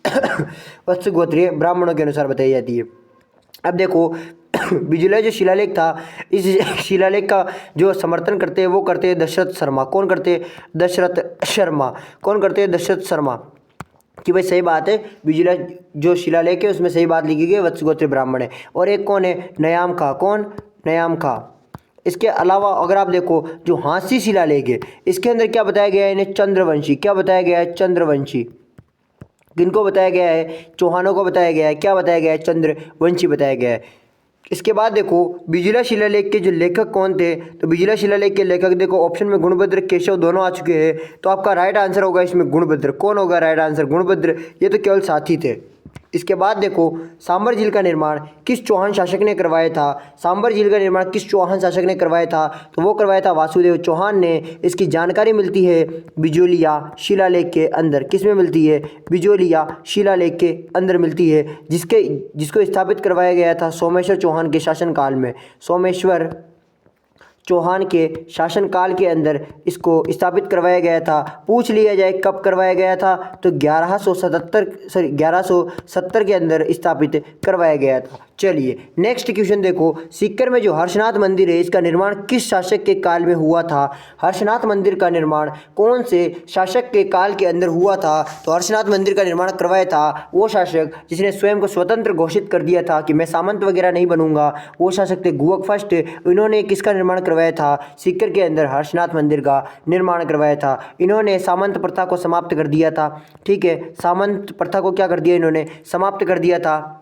वत्सगोत्रीय ब्राह्मणों के अनुसार बताई जाती है। अब देखो बिजला जो शिलालेख था, इस शिलालेख का जो समर्थन करते हैं वो करते हैं दशरथ शर्मा। कौन करते हैं? दशरथ शर्मा। कौन करते हैं? दशरथ शर्मा। कि भाई सही बात है, बिजला जो शिलालेख है उसमें सही बात लिखी गई, वत्सगोत्रीय ब्राह्मण है। और एक कौन है? नयाम खां। कौन? नयाम खां। इसके अलावा अगर आप देखो जो हाँसी शिलालेख है, इसके अंदर क्या बताया गया है? इन्हें चंद्रवंशी। क्या बताया गया है? चंद्रवंशी। किनको बताया गया है? चौहानों को बताया गया है। क्या बताया गया है? चंद्रवंशी बताया गया है। इसके बाद देखो बिजला शिलालेख के जो लेखक कौन थे? तो बिजला शिलालेख के लेखक देखो ऑप्शन में गुणभद्र केशव दोनों आ चुके हैं। तो आपका राइट आंसर होगा इसमें गुणभद्र। कौन होगा राइट आंसर? गुणभद्र। ये तो केवल साथी थे। इसके बाद देखो सांबर झील का निर्माण किस चौहान शासक ने करवाया था? सांबर झील का निर्माण किस चौहान शासक ने करवाया था? तो वो करवाया था वासुदेव चौहान ने। इसकी जानकारी मिलती है बिजोलिया शिलालेख के अंदर। किस में मिलती है? बिजोलिया शिलालेख के अंदर मिलती है, जिसको स्थापित करवाया गया था सोमेश्वर चौहान के शासनकाल में। सोमेश्वर चौहान के शासनकाल के अंदर इसको स्थापित करवाया गया था। पूछ लिया जाए कब करवाया गया था? तो 1170 के अंदर स्थापित करवाया गया था। चलिए नेक्स्ट क्वेश्चन देखो, सीकर में जो हर्षनाथ मंदिर है इसका निर्माण किस शासक के काल में हुआ था? हर्षनाथ मंदिर का निर्माण कौन से शासक के काल के अंदर हुआ था? तो हर्षनाथ मंदिर का निर्माण करवाया था वो शासक जिसने स्वयं को स्वतंत्र घोषित कर दिया था कि मैं सामंत वगैरह नहीं बनूंगा। वो शासक थे गुवक फर्स्ट। इन्होंने किसका निर्माण करवाया था? सीकर के अंदर हर्षनाथ मंदिर का निर्माण करवाया था। इन्होंने सामंत प्रथा को समाप्त कर दिया था। ठीक है, सामंत प्रथा को क्या कर दिया? इन्होंने समाप्त कर दिया था।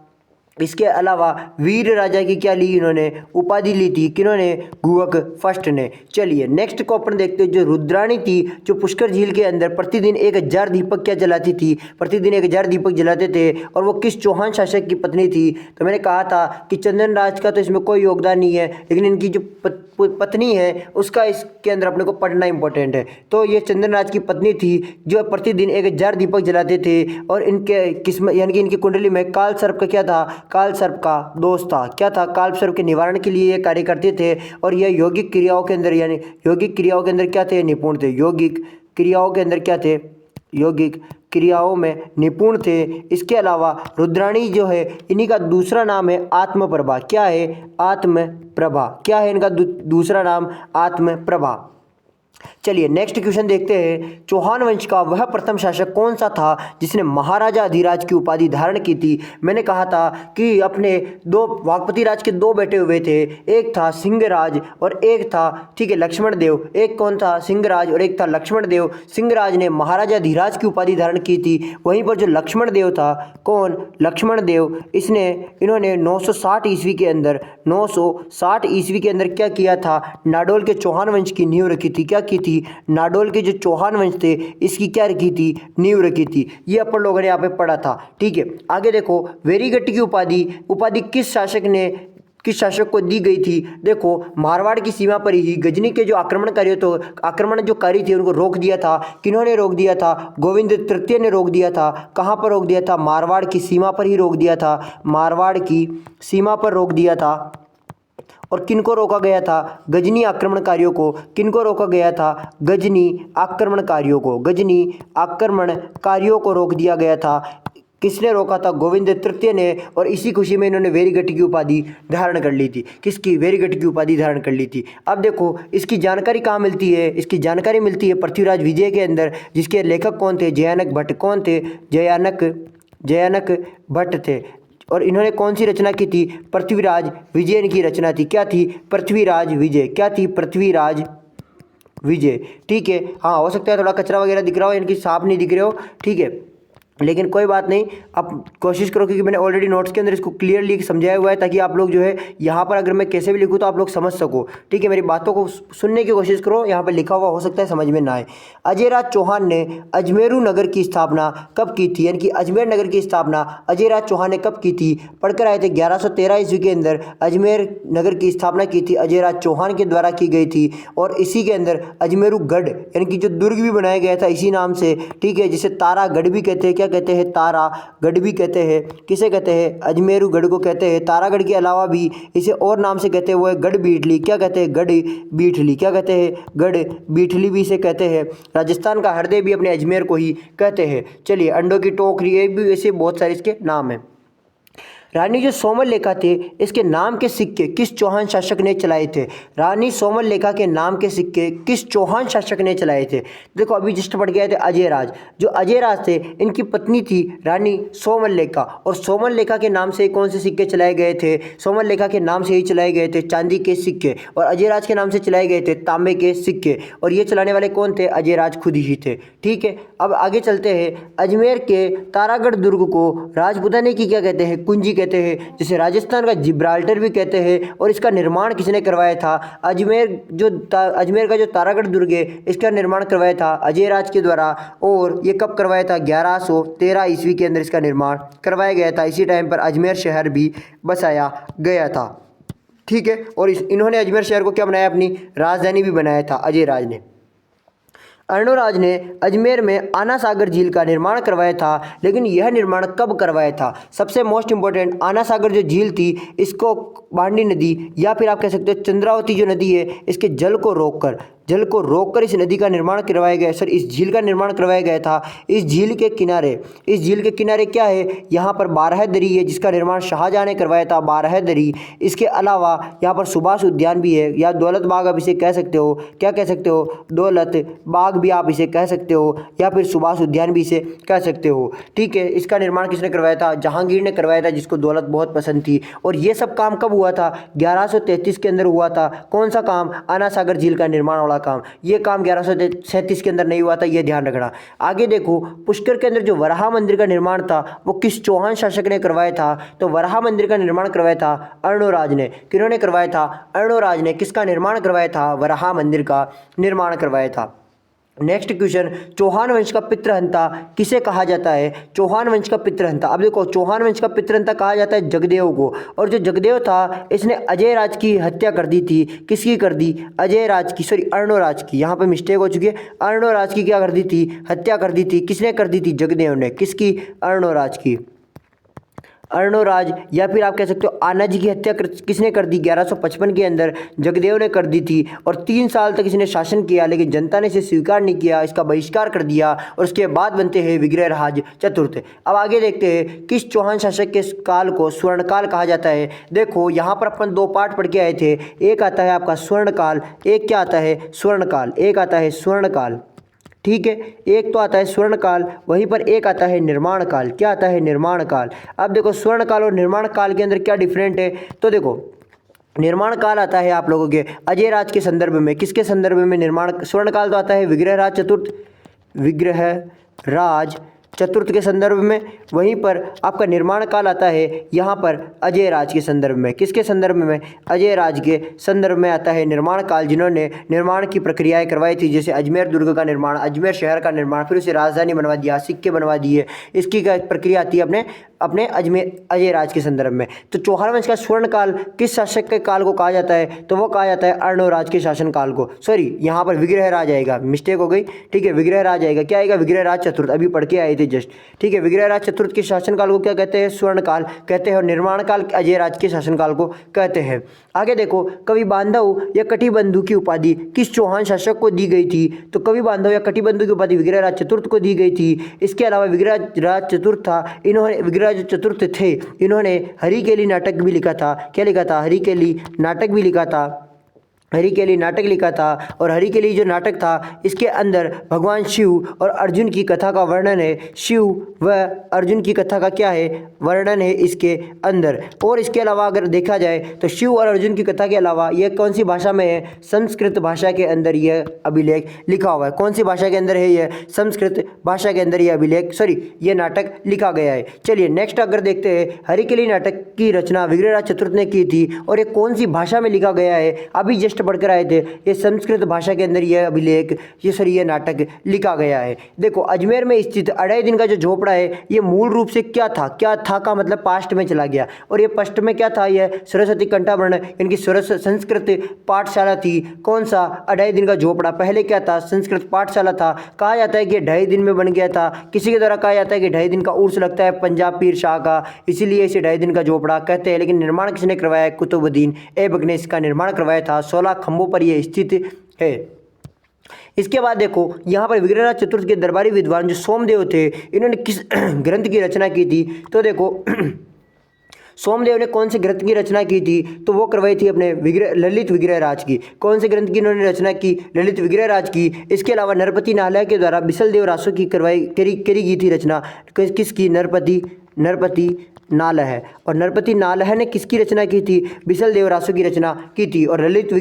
इसके अलावा वीर राजा की क्या ली इन्होंने उपाधि ली थी, किन्होंने गुहक फर्स्ट ने। चलिए नेक्स्ट को अपन देखते हैं। जो रुद्राणी थी जो पुष्कर झील के अंदर प्रतिदिन 1000 दीपक क्या जलाती थी, प्रतिदिन 1000 दीपक जलाते थे, और वो किस चौहान शासक की पत्नी थी। तो मैंने कहा था कि चंदन राज का तो इसमें कोई योगदान नहीं है, लेकिन इनकी जो पत्नी है उसका इसके अंदर अपने को पढ़ना इंपॉर्टेंट है। तो ये चंदन राज की पत्नी थी जो प्रतिदिन 1000 दीपक जलाते थे, और इनके किस्मत यानी कि इनकी कुंडली में काल सर्प का क्या था, काल सर्प का दोष था। क्या था, काल सर्प के निवारण के लिए ये कार्य करते थे, और यह यौगिक क्रियाओं के अंदर यानी यौगिक क्रियाओं के अंदर क्या थे, निपुण थे। यौगिक क्रियाओं के अंदर क्या थे, यौगिक क्रियाओं में निपुण थे। इसके अलावा रुद्राणी जो है इन्हीं का दूसरा नाम है आत्मप्रभा। क्या है, आत्मप्रभा। क्या है इनका दूसरा नाम, आत्मप्रभा। चलिए नेक्स्ट क्वेश्चन देखते हैं। चौहान वंश का वह प्रथम शासक कौन सा था जिसने महाराजा अधिराज की उपाधि धारण की थी। मैंने कहा था कि अपने दो वागपति राज के दो बेटे हुए थे, एक था सिंहराज और एक था ठीक है लक्ष्मण देव। एक कौन था, सिंहराज, और एक था लक्ष्मण देव। सिंहराज ने महाराजा अधिराज की उपाधि धारण की थी। वहीं पर जो लक्ष्मण देव था, कौन, लक्ष्मण देव, इन्होंने 960 ईस्वी के अंदर 960 ईस्वी के अंदर क्या किया था, नाडोल के चौहान वंश की नींव रखी थी। क्या की थी, नाडोल के जो चौहान वंश थे इसकी क्या रखी थी, नींव रखी थी। ये अपन लोगों ने यहाँ पे पढ़ा था। ठीक है, आगे देखो। वेरीगट्टी की उपाधि किस शासक को दी गई थी। देखो मारवाड़ की सीमा पर ही गजनी के जो आक्रमणकारी थे उनको रोक दिया था। किन्होंने रोक दिया था, गोविंद तृतीय ने रोक दिया था। कहाँ पर रोक दिया था, मारवाड़ की सीमा पर ही रोक दिया था। मारवाड़ की सीमा पर रोक दिया था। और किनको रोका गया था, गजनी आक्रमणकारियों को। किनको रोका गया था, गजनी आक्रमणकारियों को। गजनी आक्रमणकारियों को रोक दिया गया था। किसने रोका था, गोविंद तृतीय ने। और इसी खुशी में इन्होंने वेरीगट्टी की उपाधि धारण कर ली थी। किसकी, वेरीगट्टी की उपाधि धारण कर ली थी। अब देखो इसकी जानकारी कहाँ मिलती है, इसकी जानकारी मिलती है पृथ्वीराज विजय के अंदर, जिसके लेखक कौन थे, जयानक भट्ट। कौन थे, जयानक भट्ट थे। और इन्होंने कौन सी रचना की थी, पृथ्वीराज विजय की रचना थी। क्या थी, पृथ्वीराज विजय। क्या थी, पृथ्वीराज विजय। ठीक है, हाँ हो सकता है थोड़ा कचरा वगैरह दिख रहा हो, इनकी सांप नहीं दिख रहे हो, ठीक है, लेकिन कोई बात नहीं। आप कोशिश करो, क्योंकि मैंने ऑलरेडी नोट्स के अंदर इसको क्लियरली समझाया हुआ है, ताकि आप लोग जो है यहाँ पर अगर मैं कैसे भी लिखूँ तो आप लोग समझ सको। ठीक है, मेरी बातों को सुनने की कोशिश करो। यहाँ पर लिखा हुआ हो सकता है समझ में ना आए। अजयराज चौहान ने अजमेरू नगर की स्थापना कब की थी, यानी कि अजमेर नगर की स्थापना अजयराज चौहान ने कब की थी। पढ़कर आए थे 1113 ईस्वी के अंदर अजमेर नगर की स्थापना की थी, अजयराज चौहान के द्वारा की गई थी। और इसी के अंदर अजमेरू गढ़ यानी कि जो दुर्ग भी बनाया गया था इसी नाम से। ठीक है, जिसे तारागढ़ भी कहते हैं। क्या कहते हैं, तारागढ़ भी कहते हैं। किसे कहते हैं, अजमेरू गढ़ को कहते हैं। तारागढ़ के अलावा भी इसे और नाम से कहते हैं, वो है गढ़ बीठली। क्या कहते हैं, गढ़ बीठली। क्या कहते हैं, गढ़ बीठली भी इसे कहते हैं। राजस्थान का हृदय भी अपने अजमेर को ही कहते हैं। चलिए, अंडों की टोकरी, ये भी ऐसे बहुत सारे इसके नाम हैं। रानी जो सोमल लेखा थे इसके नाम के सिक्के किस चौहान शासक ने चलाए थे। रानी सोमल लेखा के नाम के सिक्के किस चौहान शासक ने चलाए थे। देखो अभी जस्ट पढ़ गए थे अजयराज। जो अजयराज थे इनकी पत्नी थी रानी सोमल लेखा, और सोमल लेखा के नाम से कौन से सिक्के चलाए गए थे, सोमल लेखा के नाम से ही चलाए गए थे चांदी के सिक्के, और अजयराज के नाम से चलाए गए थे तांबे के सिक्के। और ये चलाने वाले कौन थे, अजयराज खुद ही थे। ठीक है, अब आगे चलते हैं। अजमेर के तारागढ़ दुर्ग को राजपुताने की क्या कहते हैं, कुंजी कहते हैं, जिसे राजस्थान का जिब्राल्टर भी कहते हैं। और इसका निर्माण किसने करवाया था, अजमेर का जो तारागढ़ दुर्ग है इसका निर्माण करवाया था अजयराज के द्वारा। और ये कब करवाया था, 1113 ईस्वी के अंदर इसका निर्माण करवाया गया था। इसी टाइम पर अजमेर शहर भी बसाया गया था। ठीक है, और इन्होंने अजमेर शहर को क्या बनाया, अपनी राजधानी भी बनाया था अजयराज ने। अर्णोराज ने अजमेर में आना सागर झील का निर्माण करवाया था, लेकिन यह निर्माण कब करवाया था। सबसे मोस्ट इंपॉर्टेंट, आना सागर जो झील थी इसको बांडी नदी या फिर आप कह सकते हो चंद्रावती जो नदी है इसके जल को रोककर इस नदी का निर्माण करवाया गया, इस झील का निर्माण करवाया गया था। इस झील के किनारे क्या है, यहाँ पर बारहदरी है जिसका निर्माण शाहजहां ने करवाया था, बारहदरी। इसके अलावा यहाँ पर सुभाष उद्यान भी है, या दौलत बाग आप इसे कह सकते हो। क्या कह सकते हो, दौलत बाग भी आप इसे कह सकते हो, या फिर सुभाष उद्यान भी इसे कह सकते हो। ठीक है, इसका निर्माण किसने करवाया था, जहांगीर ने करवाया था, जिसको दौलत बहुत पसंद थी। और ये सब काम कब हुआ था? 1133 के अंदर हुआ था। कौन सा काम? आना सागर झील का निर्माण वाला काम। ये काम 1137 के अंदर नहीं हुआ था, ये ध्यान रखना। आगे देखो, पुष्कर के अंदर जो वराह मंदिर का निर्माण था वो किस चौहान शासक ने करवाया था? तो वराह मंदिर का निर्माण करवाया था अर्णोराज ने। किन्होंने करवाया था? अर्णोराज ने। किसका निर्माण करवाया था? वराह मंदिर का निर्माण करवाया था। नेक्स्ट क्वेश्चन, चौहान वंश का पितृहंता किसे कहा जाता है? चौहान वंश का पितृहंता, अब देखो, चौहान वंश का पितृहंता कहा जाता है जगदेव को। और जो जगदेव था इसने अजय राज की हत्या कर दी थी। किसकी कर दी? अजय राज की, सॉरी अर्णोराज की, यहाँ पे मिस्टेक हो चुकी है। अर्णोराज की क्या कर दी थी? हत्या कर दी थी। किसने कर दी थी? जगदेव ने। किसकी? अर्णोराज की। अर्णोराज, या फिर आप कह सकते हो आनाजी की हत्या किसने कर दी? 1155 के अंदर जगदेव ने कर दी थी। और 3 साल तक इसने शासन किया, लेकिन जनता ने इसे स्वीकार नहीं किया, इसका बहिष्कार कर दिया। और उसके बाद बनते हैं विग्रहराज चतुर्थ। अब आगे देखते हैं, किस चौहान शासक के काल को स्वर्णकाल कहा जाता है? देखो, यहाँ पर अपन 2 पार्ट पढ़ के आए थे। एक आता है आपका स्वर्णकाल, एक क्या आता है? स्वर्णकाल। एक आता है स्वर्णकाल, ठीक है, एक तो आता है स्वर्णकाल, वहीं पर एक आता है निर्माण काल। क्या आता है? निर्माण काल। अब देखो, स्वर्ण काल और निर्माण काल के अंदर क्या डिफरेंट है? तो देखो, निर्माण काल आता है आप लोगों के अजय राज के संदर्भ में। किसके संदर्भ में? निर्माण। स्वर्ण काल तो आता है विग्रहराज चतुर्थ, विग्रहराज चतुर्थ के संदर्भ में। वहीं पर आपका निर्माण काल आता है यहाँ पर अजय राज के संदर्भ में। किसके संदर्भ में? अजय राज के संदर्भ में आता है निर्माण काल, जिन्होंने निर्माण की प्रक्रियाएं करवाई थी, जैसे अजमेर दुर्ग का निर्माण, अजमेर शहर का निर्माण, फिर उसे राजधानी बनवा दिया, सिक्के बनवा दिए। इसकी क्या प्रक्रिया आती है अपने अजय राज के संदर्भ में। तो चौहान वंश का स्वर्ण काल किस शासक के काल को कहा जाता है? तो वो कहा जाता है अर्णोराज के शासन काल को। सॉरी, यहाँ पर विग्रहराज आएगा, मिस्टेक हो गई, ठीक है, विग्रहराज आएगा। क्या आएगा? विग्रहराज चतुर्थ, अभी पढ़ के आए थे जस्ट, ठीक है। विग्रहराज चतुर्थ के शासनकाल को क्या कहते हैं? स्वर्ण काल कहते हैं। और निर्माण काल अजय राज के शासनकाल को कहते हैं। आगे देखो, कवि बांधव या कटिबंधु की उपाधि किस चौहान शासक को दी गई थी? तो कवि बांधव या कटिबंधु की उपाधि विग्रहराज चतुर्थ को दी गई थी। इसके अलावा विग्रहराज चतुर्थ था, इन्होंने विग्रहराज चतुर्थ थे, इन्होंने हरिकेली नाटक भी लिखा था। क्या लिखा था? हरिकेली नाटक भी लिखा था। हरिकेली नाटक लिखा था। और हरिकेली जो नाटक था, इसके अंदर भगवान शिव और अर्जुन की कथा का वर्णन है। शिव व अर्जुन की कथा का क्या है? वर्णन है इसके अंदर। और इसके अलावा अगर देखा जाए तो शिव और अर्जुन की कथा के अलावा यह कौन सी भाषा में है? संस्कृत भाषा के अंदर यह अभिलेख लिखा हुआ है। कौन सी भाषा के अंदर है यह? संस्कृत भाषा के अंदर यह अभिलेख, सॉरी, यह नाटक लिखा गया है। चलिए नेक्स्ट अगर देखते हैं, हरिकेली नाटक की रचना विग्रहराज चतुर्थ ने की थी। और ये कौन सी भाषा में लिखा गया है? अभी जस्ट पढ़कर आए थे, ये संस्कृत भाषा के अंदर यह अभिलेख, ये नाटक लिखा गया है। देखो, अजमेर में स्थित 2.5 दिन का जो झोपड़ा है, ये मूल रूप से क्या था? क्या था का मतलब पास्ट में चला गया। और ये पस्ट में क्या था? यह सरस्वती कंठाभरण, इनकी संस्कृत पाठशाला थी। कौन सा? 2.5 दिन का झोपड़ा। पहले क्या था? संस्कृत पाठशाला था। कहा जाता है कि 2.5 दिन में बन गया था। किसी के द्वारा कहा जाता है कि 2.5 दिन का उर्स लगता है पंजाब पीर शाह का, इसीलिए इसे 2.5 दिन का झोपड़ा कहते हैं। लेकिन निर्माण किसने करवाया? कुतुबुद्दीन ऐबक ने इसका निर्माण करवाया था। 16 खंभों पर यह स्थित है। इसके बाद देखो, यहाँ पर विग्रहराज चतुर्थ के दरबारी विद्वान जो सोमदेव थे, इन्होंने किस ग्रंथ की रचना की थी? तो देखो सोमदेव ने कौन से ग्रंथ की रचना की थी? तो वो करवाई थी अपने ललित विग्रहराज की। कौन से ग्रंथ की इन्होंने रचना की? ललित विग्रहराज की। इसके अलावा नरपति नालय के द्वारा बिसल देव रासो की करी गई थी रचना। किसकी? नरपति नालह। और नरपति नालह ने किसकी रचना की थी? बिसल देव रासो की रचना की थी। और ललित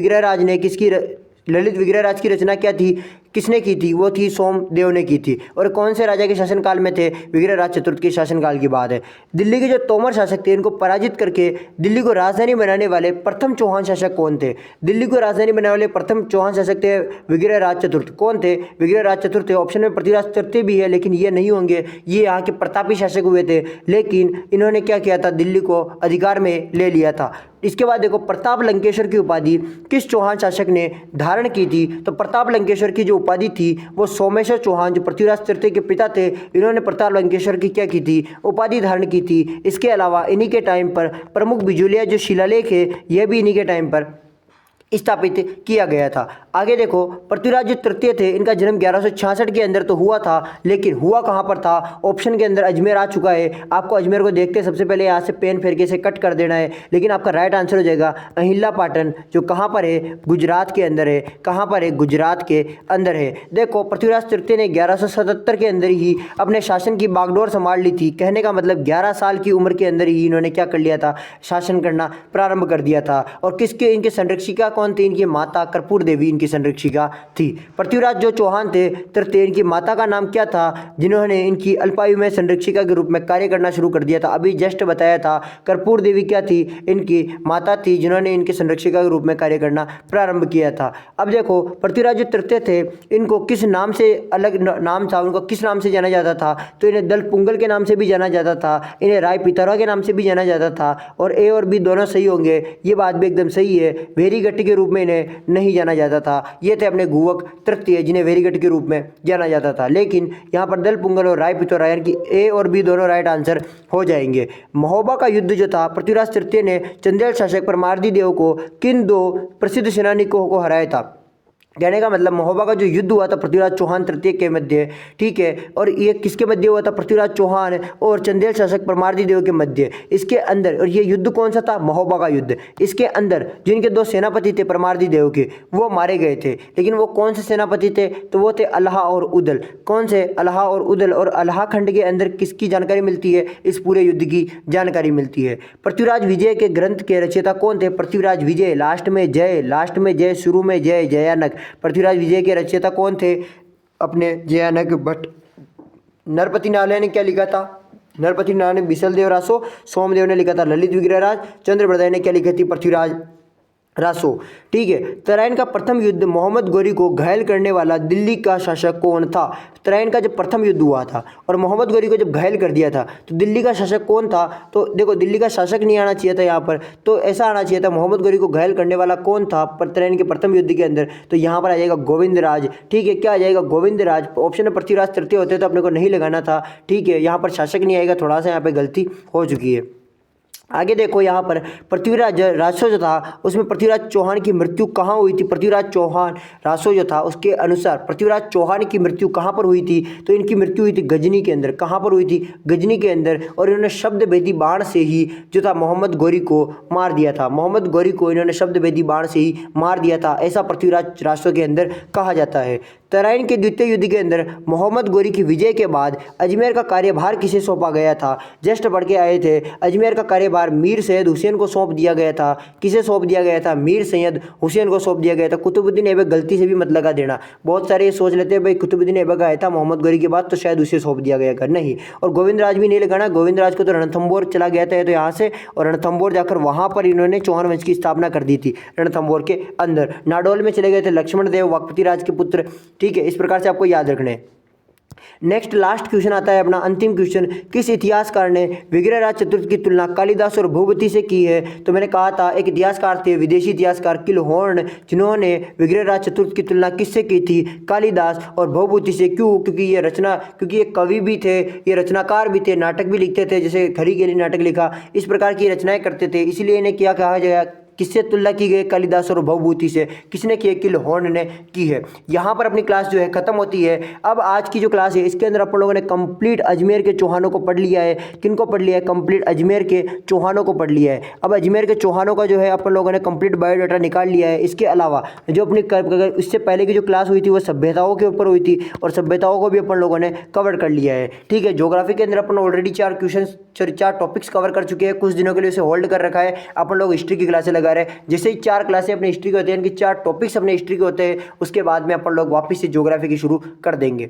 विग्रहराज की रचना क्या थी? किसने की थी? वो थी सोमदेव ने की थी। और कौन से राजा के शासनकाल में थे? विग्रहराज चतुर्थ के शासनकाल की बात है। दिल्ली के जो तोमर शासक थे, इनको पराजित करके दिल्ली को राजधानी बनाने वाले प्रथम चौहान शासक कौन थे? दिल्ली को राजधानी बनाने वाले प्रथम चौहान शासक थे विग्रहराज चतुर्थ। कौन थे? विग्रहराज चतुर्थ थे। ऑप्शन में पृथ्वीराज चौथे भी है, लेकिन ये नहीं होंगे। ये यहाँ के प्रतापी शासक हुए थे, लेकिन इन्होंने क्या किया था? दिल्ली को अधिकार में ले लिया था। इसके बाद देखो, प्रताप लंकेश्वर की उपाधि किस चौहान शासक ने धारण की थी? तो प्रताप लंकेश्वर की जो उपाधि थी वो सोमेश्वर चौहान, जो पृथ्वीराज चौथे के पिता थे, इन्होंने प्रताप लंकेश्वर की क्या की थी? उपाधि धारण की थी। इसके अलावा इन्हीं के टाइम पर प्रमुख बिजोलिया जो शिलालेख है, यह भी इन्हीं के टाइम पर स्थापित किया गया था। आगे देखो, पृथ्वीराज जो तृतीय थे इनका जन्म 1166 के अंदर तो हुआ था, लेकिन हुआ कहाँ पर था? ऑप्शन के अंदर अजमेर आ चुका है। आपको अजमेर को देखते सबसे पहले यहाँ से पेन फेर के से कट कर देना है, लेकिन आपका राइट आंसर हो जाएगा अहिल्या पाटन, जो कहाँ पर है? गुजरात के अंदर है। कहाँ पर है? गुजरात के अंदर है। देखो, पृथ्वीराज तृतीय ने 1177 के अंदर ही अपने शासन की बागडोर संभाल ली थी। कहने का मतलब 11 साल की उम्र के अंदर ही इन्होंने क्या कर लिया था? शासन करना प्रारंभ कर दिया था। और किसके इनके संरक्षिका कौन थी? इनकी माता कर्पूर देवी इनकी संरक्षिका थी। पृथ्वीराज जो चौहान थे तृतीय, इनकी माता का नाम क्या था जिन्होंने इनकी अल्पायु में संरक्षिका के रूप में कार्य करना शुरू कर दिया था? अभी जस्ट बताया था, कर्पूर देवी क्या थी? इनकी माता थी जिन्होंने इनके संरक्षिका के रूप में कार्य करना प्रारंभ किया था। अब देखो, पृथ्वीराज जो तृतीय थे इनको किस नाम से अलग नाम था? उनको किस नाम से जाना जाता था? तो इन्हें दल पुंगल के नाम से भी जाना जाता था, इन्हें राय पिथौरा के नाम से भी जाना जाता था। और ए और बी दोनों सही होंगे, ये बात भी एकदम सही है। वेरीगट्टी के रूप में इन्हें नहीं जाना जाता था। ये थे अपने गुवक तृतीय जिन्हें वेरीगट्टी के रूप में जाना जाता था। लेकिन यहाँ पर दल पुंगल और राय पिथौरा यानी कि ए और बी दोनों राइट आंसर हो जाएंगे। महोबा का युद्ध जो था, पृथ्वीराज तृतीय ने चंदेल शासक परमार्दी देव को किन दो प्रसिद्ध सेनानिकों को हराया था? कहने का मतलब महोबा का जो युद्ध हुआ था पृथ्वीराज चौहान तृतीय के मध्य, ठीक है, और ये किसके मध्य हुआ था? पृथ्वीराज चौहान और चंदेल शासक परमार्दी देव के मध्य। इसके अंदर, और ये युद्ध कौन सा था? महोबा का युद्ध। इसके अंदर जिनके दो सेनापति थे परमार्दी देव के, वो मारे गए थे। लेकिन वो कौन से सेनापति थे? तो वो थे अल्लाह और उदल। कौन से? अल्लाह और उदल। और अल्लाह खंड के अंदर किसकी जानकारी मिलती है? इस पूरे युद्ध की जानकारी मिलती है। पृथ्वीराज विजय के ग्रंथ के रचयिता कौन थे? पृथ्वीराज विजय, लास्ट में जय, लास्ट में जय, शुरू में जय, जयानक। पृथ्वीराज विजय के रचयिता कौन थे? अपने जयानक भट्ट। नरपति नारायण ने क्या लिखा था? नरपति नारायण ने बिसलदेव रासो। सोमदेव ने लिखा था ललित विग्रहराज। चंद्रप्रदाय ने क्या लिखी थी? पृथ्वीराज रासो। ठीक है। तराइन का प्रथम युद्ध मोहम्मद गोरी को घायल करने वाला दिल्ली का शासक कौन था? तराइन का जब प्रथम युद्ध हुआ था और मोहम्मद गोरी को जब घायल कर दिया था, तो दिल्ली का शासक कौन था? तो देखो, दिल्ली का शासक नहीं आना चाहिए था यहाँ पर, तो ऐसा आना चाहिए था मोहम्मद गोरी को घायल करने वाला कौन था तराइन के प्रथम युद्ध के अंदर? तो यहाँ पर आ जाएगा गोविंदराज। ठीक है, क्या आ जाएगा? गोविंदराज। ऑप्शन में पृथ्वीराज तृतीय होते तो अपने को नहीं लगाना था। ठीक है, यहाँ पर शासक नहीं आएगा, थोड़ा सा यहाँ पर गलती हो चुकी है। आगे देखो, यहाँ पर पृथ्वीराज रासो जो था उसमें पृथ्वीराज चौहान की मृत्यु कहाँ हुई थी? पृथ्वीराज चौहान रासो जो था उसके अनुसार पृथ्वीराज चौहान की मृत्यु कहाँ पर हुई थी? तो इनकी मृत्यु हुई थी गजनी के अंदर। कहाँ पर हुई थी? गजनी के अंदर। और इन्होंने शब्द भेदी बाण से ही जो था मोहम्मद गोरी को मार दिया था। मोहम्मद गोरी को इन्होंने शब्द भेदी बाण से ही मार दिया था, ऐसा पृथ्वीराज रासो के अंदर कहा जाता है। तराइन के द्वितीय युद्ध के अंदर मोहम्मद गोरी की विजय के बाद अजमेर का कार्यभार किसे सौंपा गया था? जस्ट पढ़ के आए थे। अजमेर का कार्यभार मीर सैयद हुसैन को सौंप दिया गया था। किसे सौंप दिया गया था? मीर सैयद हुसैन को सौंप दिया गया था। कुतुबुद्दीन ऐबक गलती से भी मत लगा देना। बहुत सारे ये सोच लेते हैं भाई कुतुबुद्दीन ऐबक आया था मोहम्मद गोरी के बाद तो शायद उसे सौंप दिया गया कर, नहीं। और गोविंदराज भी नहीं लगाना। गोविंदराज को तो रणथंबोर चला गया था तो यहाँ से, और रणथंबोर जाकर वहाँ पर इन्होंने चौहान वंश की स्थापना कर दी थी रणथंबोर के अंदर। नाडोल में चले गए थे लक्ष्मण देव वाकपति राज के पुत्र। ठीक है, इस प्रकार से आपको याद रखना है। नेक्स्ट लास्ट क्वेश्चन आता है अपना अंतिम क्वेश्चन। किस इतिहासकार ने विग्रहराज चतुर्थ की तुलना कालिदास और भूपति से की है? तो मैंने कहा था एक इतिहासकार थे, विदेशी इतिहासकार किलहॉर्न, जिन्होंने विग्रहराज चतुर्थ की तुलना किससे की थी? कालिदास और भूपति से। क्यों? क्योंकि ये कवि भी थे, ये रचनाकार भी थे, नाटक भी लिखते थे, जैसे खरी के लिए नाटक लिखा, इस प्रकार की रचनाएं करते थे, इसलिए इन्हें क्या कहा जाएगा? किससे तुलना की गई? कालिदास और भवभूति से। किसने की है? किलहॉर्न ने की है। यहाँ पर अपनी क्लास जो है खत्म होती है। अब आज की जो क्लास है इसके अंदर अपन लोगों ने कंप्लीट अजमेर के चौहानों को पढ़ लिया है। किनको पढ़ लिया है? कंप्लीट अजमेर के चौहानों को पढ़ लिया है। अब अजमेर के चौहानों का जो है अपन लोगों ने कंप्लीट बायोडाटा निकाल लिया है। इसके अलावा जो अपनी इससे पहले की जो क्लास हुई थी वो सभ्यताओं के ऊपर हुई थी और सभ्यताओं को भी अपन लोगों ने कवर कर लिया है। ठीक है, ज्योग्राफी के अंदर अपन ऑलरेडी 4 टॉपिक्स कवर कर चुके हैं। कुछ दिनों के लिए उसे होल्ड कर रखा है। अपन लोग हिस्ट्री की क्लासें लगा रहे हैं। जैसे ही 4 क्लासें अपने हिस्ट्री के होते हैं, इनकी 4 टॉपिक्स अपने हिस्ट्री के होते हैं, उसके बाद में अपन लोग वापस से ज्योग्राफी की शुरू कर देंगे।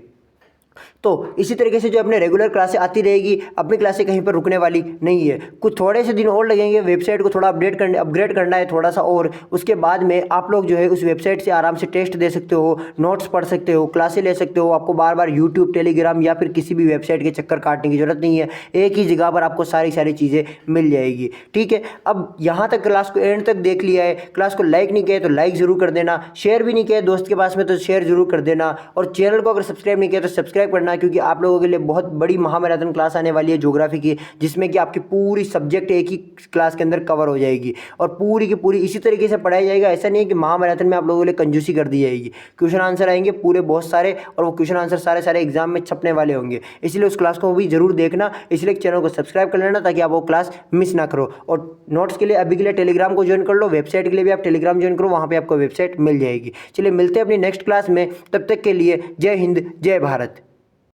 तो इसी तरीके से जो अपने रेगुलर क्लासें आती रहेगी, अपनी क्लासें कहीं पर रुकने वाली नहीं है। कुछ थोड़े से दिन और लगेंगे, वेबसाइट को थोड़ा अपग्रेड करना है थोड़ा सा, और उसके बाद में आप लोग जो है उस वेबसाइट से आराम से टेस्ट दे सकते हो, नोट्स पढ़ सकते हो, क्लासें ले सकते हो। आपको बार बार यूट्यूब, टेलीग्राम या फिर किसी भी वेबसाइट के चक्कर काटने की जरूरत नहीं है। एक ही जगह पर आपको सारी चीज़ें मिल जाएगी। ठीक है, अब यहाँ तक क्लास को एंड तक देख लिया है। क्लास को लाइक नहीं किया तो लाइक जरूर कर देना, शेयर भी नहीं किया दोस्त के पास में तो शेयर जरूर कर देना, और चैनल को अगर सब्सक्राइब नहीं किया तो सब्सक्राइब सब्सक्राइब करना, क्योंकि आप लोगों के लिए बहुत बड़ी महामैराथन क्लास आने वाली है ज्योग्राफी की, जिसमें कि आपकी पूरी सब्जेक्ट एक ही क्लास के अंदर कवर हो जाएगी और पूरी की पूरी इसी तरीके से पढ़ाई जाएगा। ऐसा नहीं है कि महामैराथन में आप लोगों के लिए कंजूसी कर दी जाएगी। क्वेश्चन आंसर आएंगे पूरे बहुत सारे, और वो क्वेश्चन आंसर सारे सारे एग्जाम में छपने वाले होंगे, इसलिए उस क्लास को भी जरूर देखना। इसलिए चैनल को सब्सक्राइब कर लेना ताकि आप वो क्लास मिस ना करो। और नोट्स के लिए अभी के लिए टेलीग्राम को ज्वाइन कर लो, वेबसाइट के लिए भी आप टेलीग्राम ज्वाइन करो, वहाँ पे आपको वेबसाइट मिल जाएगी। चलिए मिलते हैं अपनी नेक्स्ट क्लास में, तब तक के लिए जय हिंद जय भारत।